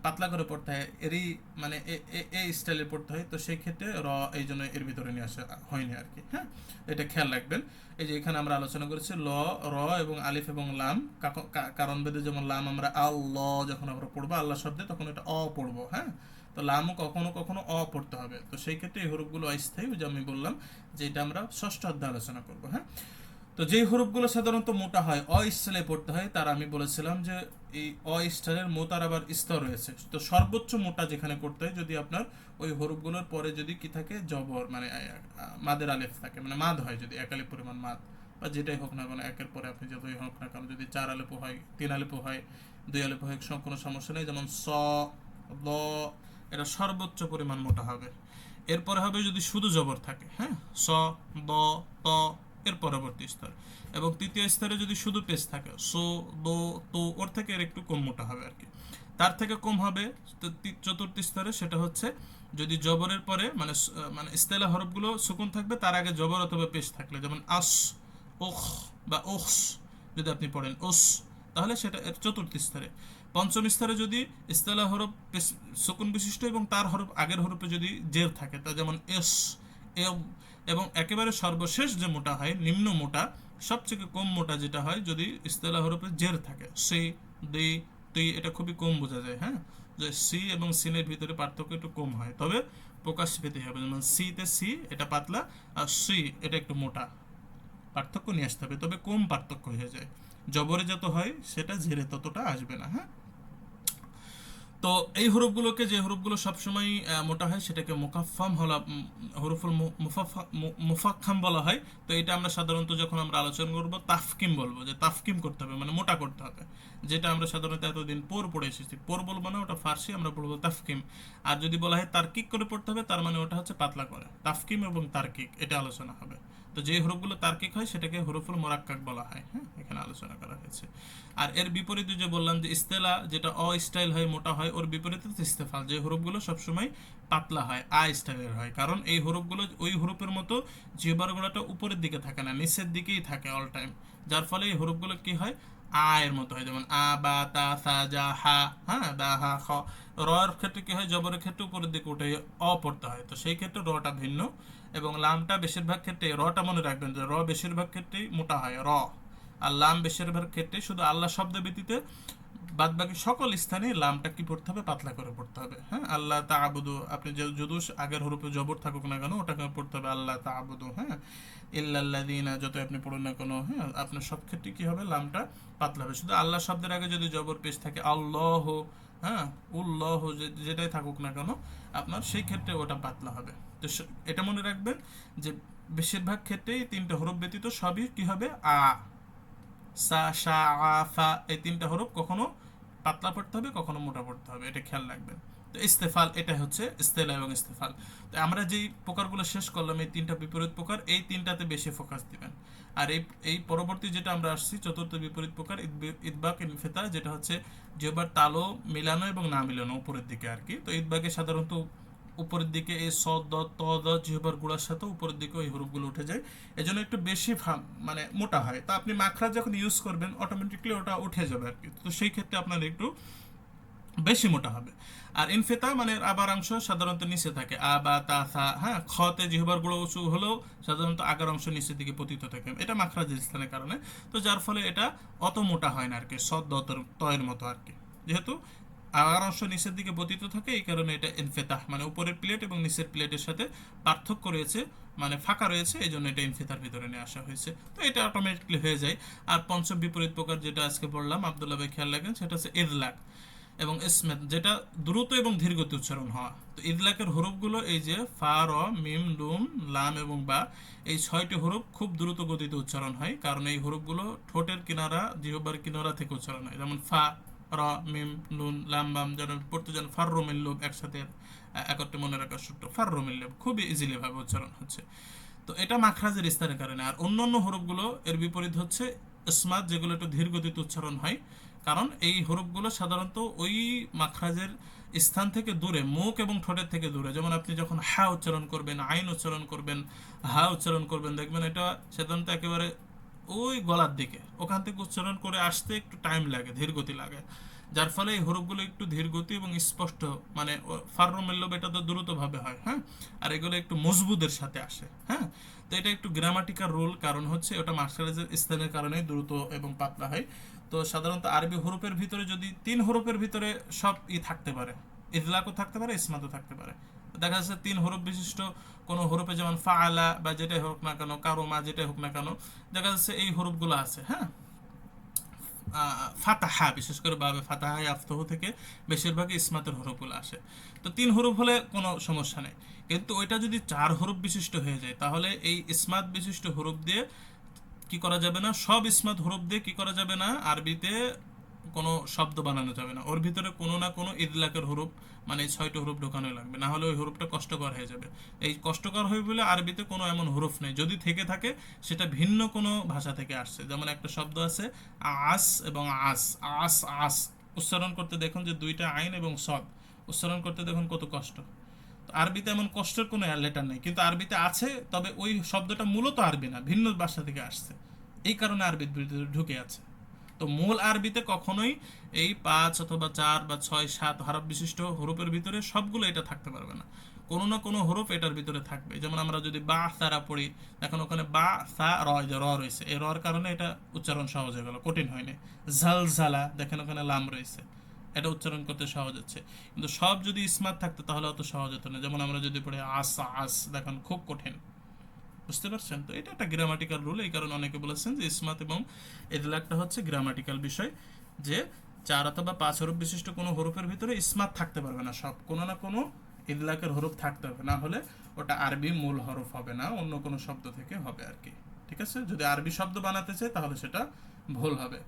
পাতলা করে পড়তে হয়, এরই মানে এই স্টাইলে পড়তে হয়, তো সেই ক্ষেত্রে র এই জন্য এর ভিতরে নিয়ে আসা হয়নি আর কি। হ্যাঁ, এটা খেয়াল রাখবেন। এই যে এখানে আমরা আলোচনা করেছি র এবং আলিফ এবং লাম, কারণ বেদে যেমন লাম আমরা আল্লাহ যখন আমরা পড়বো আল্লাহ শব্দে, তখন এটা পড়বো। হ্যাঁ, তো লামও কখনো কখনো পড়তে হবে। তো সেই ক্ষেত্রে এই হরফগুলো অস্থায়ী, যে আমি বললাম যে এটা আমরা ষষ্ঠ অধ্যায়ে আলোচনা করবো। হ্যাঁ, তো যেই হরফগুলো সাধারণত মোটা হয়, স্টাইলে পড়তে হয়, তার আমি বলেছিলাম যে এই স্টাইলের মোটার আবার স্তর রয়েছে। তো সর্বোচ্চ মোটা যেখানে করতে হয়, যদি আপনার ওই হরফগুলোর পরে যদি কি থাকে, জবর মানে মাদের আলিফ থাকে, মানে মাদ হয়, যদি এক আলিফ পরিমাণ মাদ, বা যেটাই হোক না কেন, একের পরে আপনি যতই হোক না কেন, যদি 4 আলিফ হয়, 3 আলিফ হয়, 2 আলিফ হয়, কোনো সমস্যা নেই। যেমন স, ল, এটা সর্বোচ্চ পরিমাণ মোটা হবে। এরপরে হবে যদি শুধু জবর থাকে, হ্যাঁ, স, দ, ত, এর পরবর্তী স্তর। এবং তৃতীয় স্তরে যদি শুধু পেশ থাকে, সো, দো, তো, ওর থেকে এর একটু কম মোটা হবে আর কি। তার থেকে কম হবে চতুর্থ স্তরে, সেটা হচ্ছে যদি জবরের পরে মানে ইস্তেলা হরফগুলো সুকুন থাকবে, তার আগে জবর অথবা পেশ থাকলে, যেমন আস, ওখ বা ওখস যদি আপনি পড়েন ওস, তাহলে সেটা এর চতুর্থ স্তরে। পঞ্চম স্তরে যদি ইস্তেলা হরফ সুকুন বিশিষ্ট এবং তার হরফ আগের হরফে যদি জের থাকে, তা যেমন এস, এবং একেবারে সর্বশেষ যে মোটা হয়, নিম্ন মোটা, সবচেয়ে কম মোটা যেটা হয় যদি ইস্তেলা হরফে জের থাকে, সি, দি, তুই, এটা খুবই কম বোঝা যায়। হ্যাঁ, যে সি এবং সিনের ভিতরে পার্থক্য একটু কম হয়, তবে প্রকাশ পেতে হবে। যেমন সিতে সি এটা পাতলা, আর সি এটা একটু মোটা, পার্থক্য নিয়ে আসতে হবে, তবে কম পার্থক্য হয়ে যায়। জবরে যত হয় সেটা জেরে ততটা আসবে না। হ্যাঁ, তো এই হরফগুলোকে, যে হরফগুলো সবসময় মোটা হয়, সেটাকে মুকাফফাম হরফুল মুফাক্কাম বলা হয়। তো এটা আমরা সাধারণত যখন আমরা আলোচনা করব তাফকিম বলবো, যে তাফকিম করতে হবে মানে মোটা করতে হবে, যেটা আমরা সাধারণত এতদিন পড়ে এসেছি। বলবো না, ওটা ফার্সি, আমরা বলবো তাফকিম। আর যদি বলা হয় তার্কিক করে পড়তে হবে, তার মানে ওটা হচ্ছে পাতলা করে। তাফকিম এবং তার্কিক এটা আলোচনা হবে। তো যে হরফগুলো তার্কিক হয় সেটাকে হরফুল মোরাক্কাক বলা হয়। হ্যাঁ, এখানে আলোচনা করা হয়েছে। আর এর বিপরীতে যে বললাম যে ইস্তেলা, যেটা স্টাইল হয়, মোটা হয়, ওর বিপরীতে ইস্তেফাল, যে হরফগুলো সবসময় পাতলা হয়, স্টাইলের হয়। কারণ এই হরফগুলো ওই হরফের মতো জিহ্বার গোড়াটা উপরের দিকে থাকে না, নিচের দিকেই থাকে অল টাইম, যার ফলে এই হরফগুলো কি হয়, এর মতো হয়। যেমন আ, বা, তা, সা, জা, হা, হ্যাঁ, দা, হা, খ। র ক্ষেত্রে কি হয়, জবরের ক্ষেত্রে উপরের দিকে উঠে পড়তে হয়, তো সেই ক্ষেত্রে রটা ভিন্ন। এবং লামটা বেশিরভাগ ক্ষেত্রে, রটা মনে রাখবেন যে র বেশিরভাগ ক্ষেত্রেই মোটা হয়, র। আর লাম বেশিরভাগ ক্ষেত্রে শুধু আল্লাহ শব্দ ব্যতীত বাদ বাকি সকল স্থানে লামটা কি পড়তে হবে, পাতলা করে পড়তে হবে। হ্যাঁ, আল্লাহ তাআবুদু, আপনি যদু আগের হরফে জবর থাকুক না কেন, ওটাকে পড়তে হবে আল্লাহ তাআবুদু। হ্যাঁ, ইল্লাল্লাযিনা যত আপনি পড়ুন না কেন, হ্যাঁ, আপনার সব ক্ষেত্রে কি হবে, লামটা পাতলা হবে। শুধু আল্লাহ শব্দের আগে যদি জবর পেশ থাকে, আল্লাহ, হ্যাঁ, উল্লাহ, যেটাই থাকুক না কেন আপনার, সেই ক্ষেত্রে ওটা পাতলা হবে। তো এটা মনে রাখবেন যে বেশিরভাগ ক্ষেত্রেই 3টা হরফ ব্যতীত সবই কি হবে, সা, শা, ফা, এই 3টা হরফ কখনো পাতলা পড়তে হবে, কখনো মোটা পড়তে হবে, এটা খেয়াল রাখবেন। তো ইস্তেফাল, এটা হচ্ছে ইস্তেলা এবং ইস্তেফাল। তো আমরা যেই প্রকারগুলো শেষ করলাম, এই 3টা বিপরীত প্রকার, এই 3টাতে বেশি ফোকাস দিবেন। আর এই পরবর্তী যেটা আমরা আসছি, চতুর্থ বিপরীত প্রকার ইদবাক ইনফিতা, যেটা হচ্ছে জিহ্বার তালো মিলানো এবং না মিলানো উপরের দিকে আর কি। তো ইদবাকে সাধারণত উপরের দিকে এই স, দ, ত, দ জিহ্বার গুড়ার সাথে উপরের দিকে ওই হরফগুলো উঠে যায়, এজন্য একটু বেশি মানে মোটা হয়। তা আপনি মাখরাজ যখন ইউজ করবেন অটোমেটিকলি ওটা উঠে যাবে আর কি। তো সেই ক্ষেত্রে আপনার একটু বেশি মোটা হবে। আর ইনফিতা মানে আবার অংশ সাধারণত নিচে থাকে, আ, বা, তা, থা, হ্যাঁ, খতে জিহ্বার গুলো উঁচু হলেও সাধারণত আগের অংশ নিচের দিকে পতিত থাকে, এটা মাখরাজের স্থানের কারণে। তো যার ফলে এটা অত মোটা হয় না আর কি, সদ, দ, তয়ের মতো আর কি। যেহেতু আগার অংশ নিচের দিকে পতিত থাকে, এই কারণে এটা ইনফিতাহ, মানে উপরের প্লেট এবং নিচের প্লেটের সাথে পার্থক্য রয়েছে, মানে ফাঁকা রয়েছে, এই জন্য এটা ইনফিতার ভিতরে নিয়ে আসা হয়েছে। তো এটা অটোমেটিকলি হয়ে যায়। আর পঞ্চম বিপরীত প্রকার যেটা আজকে পড়লাম, আব্দুল্লাহ ভাই খেয়াল রাখেন, সেটা হচ্ছে ইদলাক এবং ইসমেত, যেটা দ্রুত এবং ধীরগতি উচ্চারণ হওয়া। তো ইদলাকের হরফগুলো এই যে ফা, র, মিম, লুম, লাম এবং বা, এই 6টি হরফ খুব দ্রুত গতিতে উচ্চারণ হয়, কারণ এই হরফগুলো ঠোঁটের কিনারা, জিহ্বার কিনারা থেকে উচ্চারণ হয়। যেমন ফা, র, মিম, নুন, লাম, বাম, যেন পড়তে যেন ফাররোমিল্লুব, একসাথে একত্রে মনে রাখার সূত্র ফাররোমিল্লুব, খুবই ইজিলি ভাবে উচ্চারণ হচ্ছে। তো এটা মাখরাজের স্থানের কারণে। আর অন্যান্য হরফগুলো এর বিপরীত হচ্ছে ইসমাত, যেগুলো একটু ধীর গতিতে উচ্চারণ হয়, কারণ এই হরফগুলো সাধারণত ওই মাখরাজের স্থান থেকে দূরে, মুখ এবং ঠোঁটের থেকে দূরে। যেমন আপনি যখন হা উচ্চারণ করবেন, আইন উচ্চারণ করবেন, হা উচ্চারণ করবেন, দেখবেন এটা সাধারণত একেবারে ওই গলার দিকে, ওখান থেকে উচ্চারণ করে আসতে একটু টাইম লাগে, ধীর গতি লাগে, যার ফলে এই হরফগুলো একটু ধীর গতি এবং স্পষ্ট, মানে ফাররোমিল্লুব এটা তো দ্রুতভাবে হয়, হ্যাঁ, আর এগুলো একটু মজবুতের সাথে আসে, হ্যাঁ। তো এটা একটু গ্রামাটিক্যাল রুল, কারণ হচ্ছে ওটা মাখরাজের স্থানের কারণে দ্রুত এবং পাতলা হয়। তো সাধারণত আরবি হরফের ভিতরে যদি 3 হরফের ভিতরে সব থাকতে পারে, ইদলাকও থাকতে পারে, ইসমাতও থাকতে পারে। দেখা যাচ্ছে 3 হরফ বিশিষ্ট কোনো হরফে, যেমন ফাআলা বা যেটাই হোক না কেন, কারোমা যেটাই হোক না কেন, দেখা যাচ্ছে এই হরফগুলো আছে, হ্যাঁ। ফাতাহা, বিশেষ করে বাবে ফাতাহা আফতাহ থেকে বেশিরভাগ ইসমাতের হরফগুলো আসে। তো 3 হরফ হলে কোনো সমস্যা নেই, কিন্তু ওইটা যদি 4 হরফ বিশিষ্ট হয়ে যায়, তাহলে এই ইসমাত বিশিষ্ট হরফ দিয়ে কি করা যাবে না, সব ইসমাত হরফ দিয়ে কি করা যাবে না, আরবিতে কোনো শব্দ বানানো যাবে না। ওর ভিতরে কোনো না কোনো ইদলাকের হরফ, মানে এই 6টি হরফ ঢোকানো লাগবে, না হলে ওই হরফটা কষ্টকর হয়ে যাবে। এই কষ্টকর হয়ে বলে আরবিতে কোনো এমন হরফ নেই, যদি থেকে থাকে সেটা ভিন্ন কোনো ভাষা থেকে আসছে। যেমন একটা শব্দ আছে আস এবং আস, আস আস, উচ্চারণ করতে দেখুন যে 2টা আইন এবং সদ, উচ্চারণ করতে দেখুন কত কষ্ট। তো আরবিতে এমন কষ্টের কোনো লেটার নেই, কিন্তু আরবিতে আছে, তবে ওই শব্দটা মূলত আরবি না, ভিন্ন ভাষা থেকে আসছে, এই কারণে আরবির ভিতরে ঢুকে আছে। তো মূল আরবিতে কখনোই এই 5 অথবা 4 বা 6, 7 হরফ বিশিষ্ট হরফের ভিতরে সবগুলো এটা থাকতে পারবে না, কোনো না কোনো হরফ এটার ভিতরে থাকবে। যেমন আমরা যদি বা সারা পড়ি, এখন ওখানে বা সা র, যে র রয়েছে, এই রর কারণে এটা উচ্চারণ সহজ হয়ে গেল, কঠিন হয়নি। ঝালঝালা, দেখেন ওখানে লাম রয়েছে, এটা উচ্চারণ করতে সহজ হচ্ছে। কিন্তু সব যদি ইসমাত থাকতো তাহলে অত সহজ হতো না। যেমন আমরা যদি পড়ি আস আস, দেখেন খুব কঠিন, বুঝতে পারছেন? তো এটা একটা গ্রামাটিক্যাল রুল, এই কারণে অনেকে বলেছেন যে ইসমাত এবং ইদলাকটা হচ্ছে গ্রামাটিক্যাল বিষয়, যে 4 অথবা 5 হরফ বিশিষ্ট কোনো হরফের ভিতরে ইসমাত থাকতে পারবে না, সব কোনো না কোনো ইদলাকের হরফ থাকতে হবে, না হলে ওটা আরবি মূল হরফ হবে না, অন্য কোনো শব্দ থেকে হবে আর কি। ঠিক আছে, যদি আরবি শব্দ বানাতে চায় তাহলে সেটা ভুল হবে।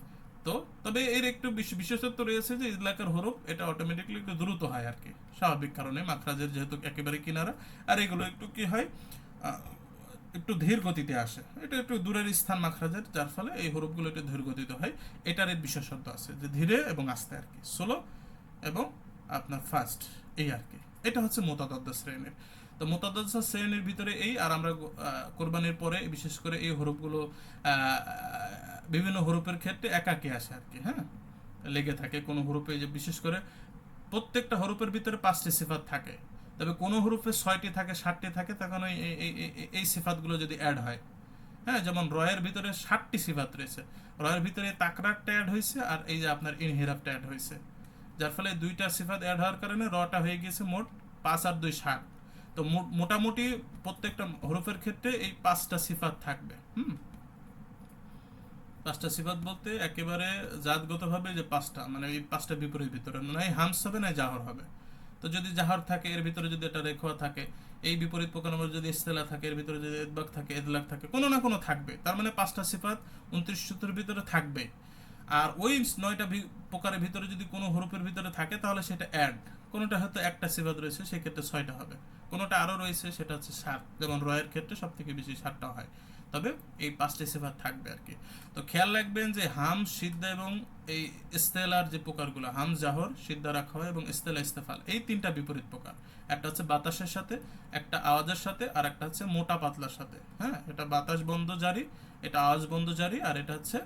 তো তবে এর একটু বিশেষত্ব রয়েছে যে ইদলাকের হরফ এটা অটোমেটিকলি একটু দ্রুত হয় আর কি, স্বাভাবিক কারণে, মাখরাজের যেহেতু একেবারে কিনারা, আর এগুলো একটু কি হয়, একটু ধীর গতিতে আসে, এটা একটু দূরের স্থান মাখরাজের, যার ফলে এই হরফগুলো একটু ধীর গতিতে হয়। এটার এর বিশেষত্ব আছে যে ধীরে এবং আস্তে আর কি, স্লো এবং আপনার ফাস্ট, এই আর কি। এটা হচ্ছে মুতাদাদ্দা শ্রেণীর। তো মুতাদাদ্দা শ্রেণীর ভিতরে এই, আর আমরা কোরবানির পরে বিশেষ করে এই হরফগুলো বিভিন্ন হরফের ক্ষেত্রে একাকী আসে আর কি, হ্যাঁ, লেগে থাকে কোনো হরফে, যে বিশেষ করে প্রত্যেকটা হরফের ভিতরে 5টি সিফাত থাকে, তবে কোনো হরফে 6টি থাকে, 7টি থাকে, তখন ওই এই সিফাতগুলো যদি অ্যাড হয়, হ্যাঁ, যেমন রয়ের ভিতরে 7টি সিফাত রয়েছে, রয়ের ভিতরে তাকরারটা অ্যাড হয়েছে, আর এই যে আপনার ইনহিরাফটা অ্যাড হয়েছে, যার ফলে 2টা সিফাত অ্যাড হওয়ার কারণে রটা হয়ে গিয়েছে মোট 5 আর 2 7। তো মোটামুটি প্রত্যেকটা হরফের ক্ষেত্রে এই 5টা সিফাত থাকবে। 5টা সিফাত বলতে একেবারে জাতগতভাবে যে 5টা, মানে এই 5টা বিপরীত ভিতরে নয় হামস হবে না জাহর হবে। তো যদি জাহর থাকে, এর ভিতরে যদি এটা রেখা থাকে, এই বিপরীত প্রকার যদি ইস্তেলা থাকে, এর ভিতরে যদি ইদবাক থাকে, ইদলাক থাকে, কোনো না কোনো থাকবে, তার মানে 5টা সিফাত 29 সূত্রের ভিতরে থাকবে। আর ওই 9টা প্রকারের ভিতরে যদি কোনো হরফের ভিতরে থাকে তাহলে সেটা অ্যাড, কোনোটা হয়তো একটা সিফাত রয়েছে সেক্ষেত্রে 6টা হবে, কোনোটা আরও রয়েছে সেটা হচ্ছে 7, যেমন রয়ের ক্ষেত্রে সব থেকে বেশি 7টা হয়, তবে এই 5টি সিফাত থাকবে আর কি। তো খেয়াল রাখবেন যে হাম, সিদ্ধা এবং এই ইস্তেলার যে প্রকারগুলো, হাম জাহর, সিদ্ধা রাখা হয় এবং ইস্তেলা ইস্তেফাল, এই 3টা বিপরীত প্রকার। একটা হচ্ছে বাতাসের সাথে, একটা আওয়াজের সাথে, আর একটা হচ্ছে মোটা পাতলার সাথে, হ্যাঁ, এটা বাতাস বন্ধ জারি, এটা আওয়াজ বন্ধ জারি, আর এটা হচ্ছে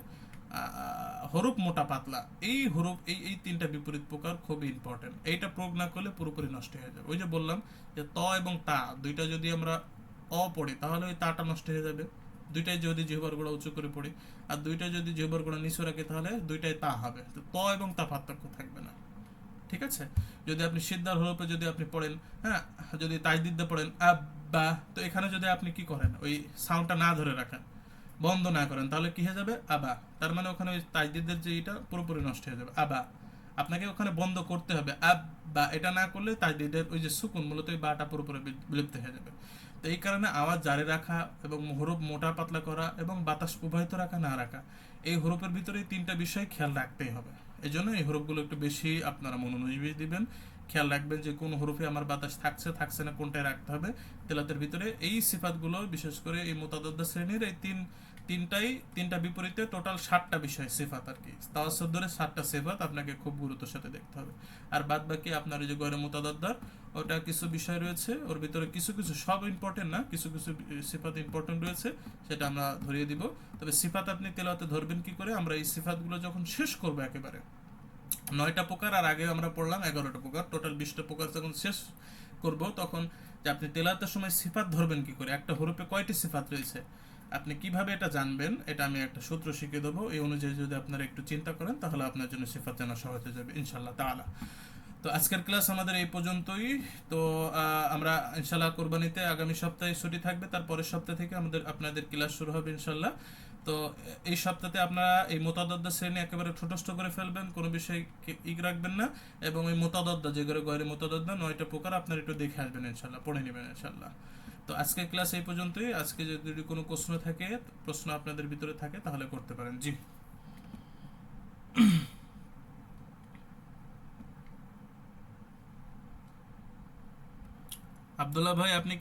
হরফ মোটা পাতলা। এই হরফ এই 3টা বিপরীত প্রকার খুবই ইম্পর্টেন্ট, এইটা প্রয়োগ না করলে পুরোপুরি নষ্ট হয়ে যাবে। ওই যে বললাম যে ত এবং তা, দুইটা যদি আমরা অ পড়ি তাহলে ওই তাটা নষ্ট হয়ে যাবে, দুইটাই যদি জিহ্বার গোড়া উঁচু করে পড়ি, আর দুইটা যদি জিহ্বার গোড়া নিচু রাখি তাহলে দুইটাই তা হবে, তো ত এবং তা পার্থক্য থাকবে না। ঠিক আছে? যদি আপনি সিদ্ধার হরফে যদি আপনি পড়েন, হ্যাঁ, যদি তাজদিদ দিয়ে পড়েন আব্বা, তো এখানে যদি আপনি কি করেন, ওই সাউন্ডটা না ধরে রাখেন, বন্ধ না করেন, তাহলে কি হয়ে যাবে আবা, তার মানে ওখানে ওই তাজদিদের যে এটা পুরোপুরি নষ্ট হয়ে যাবে আবা। আপনাকে ওখানে বন্ধ করতে হবে আব্বা, এটা না করলে তাজদিদের ওই যে সুকুন মূলত ওই বাটা পুরোপুরি বিলুপ্ত হয়ে যাবে। তো এই কারণে আওয়াজ জারি রাখা এবং হরফ মোটা পাতলা করা এবং বাতাস প্রবাহিত রাখা না রাখা, এই হরফের ভিতরে এই তিনটা বিষয় খেয়াল রাখতেই হবে। এই জন্য এই হরফগুলো একটু বেশি আপনারা মনোনিবেশ দিবেন, খেয়াল রাখবেন যে কোন হরফে আমার বাতাস থাকছে থাকছে না, কোনটায় রাখতে হবে। তেলাতের ভিতরে এই সিফাতগুলো বিশেষ করে এই মুতাদাদ্দা শ্রেণীর এই তিনটা বিপরীতে টোটাল 7টা বিষয় সিফাত আর কি, তাওয়াসসুদ ধরে 7টা সিফাত আপনাকে খুব গুরুত্বের সাথে দেখতে হবে। আর বাদ বাকি আপনার ওই যে গয়রে মুতাদাদ্দার ওটা কিছু বিষয় রয়েছে, ওর ভিতরে কিছু কিছু, সব ইম্পর্টেন্ট না, কিছু কিছু সিফাত ইম্পর্টেন্ট রয়েছে, সেটা আমরা ধরিয়ে দিব। তবে সিফাত আপনি তেলাওয়াতে ধরবেন কি করে, আমরা এই সিফাতগুলো যখন শেষ করব একেবারে 9টা প্রকার, আর আগে আমরা পড়লাম 11টা প্রকার, টোটাল 20টা প্রকার যখন শেষ করব, তখন যে আপনি তেলাওয়াতের সময় সিফাত ধরবেন কি করে, একটা হরফে কয়টি সিফাত রয়েছে, আপনি কিভাবে এটা জানবেন, এটা আমি একটা সূত্র শিখিয়ে দেবো। এই অনুযায়ী যদি আপনারা একটু চিন্তা করেন, তাহলে আপনার জন্য সিফাত জানা সহজ হয়ে যাবে ইনশাআল্লাহ তাআলা। তো আজকের ক্লাস আমাদের এই পর্যন্তই। তো আমরা ইনশাআল্লাহ কোরবানিতে আগামী সপ্তাহে ছুটি থাকবে, তার পরের সপ্তাহ থেকে আপনাদের ক্লাস শুরু হবে ইনশাআল্লাহ। তো এই সপ্তাহে আপনারা এই মুতাদাদ্দা শ্রেণী একেবারে ছোটস্থ করে ফেলবেন, কোনো বিষয় রাখবেন না, এবং এই মুতাদাদ্দা যেগুলো গয়রে মুতাদাদ্দা 9টা প্রকার আপনারা একটু দেখে আসবেন ইনশাআল্লাহ, পড়ে নেবেন ইনশাআল্লাহ। তো আজকের ক্লাস এই পর্যন্তই। আজকে যদি কোনো প্রশ্ন আপনাদের ভিতরে থাকে তাহলে করতে পারেন। জি আব্দুল্লাহ ভাই, আপনি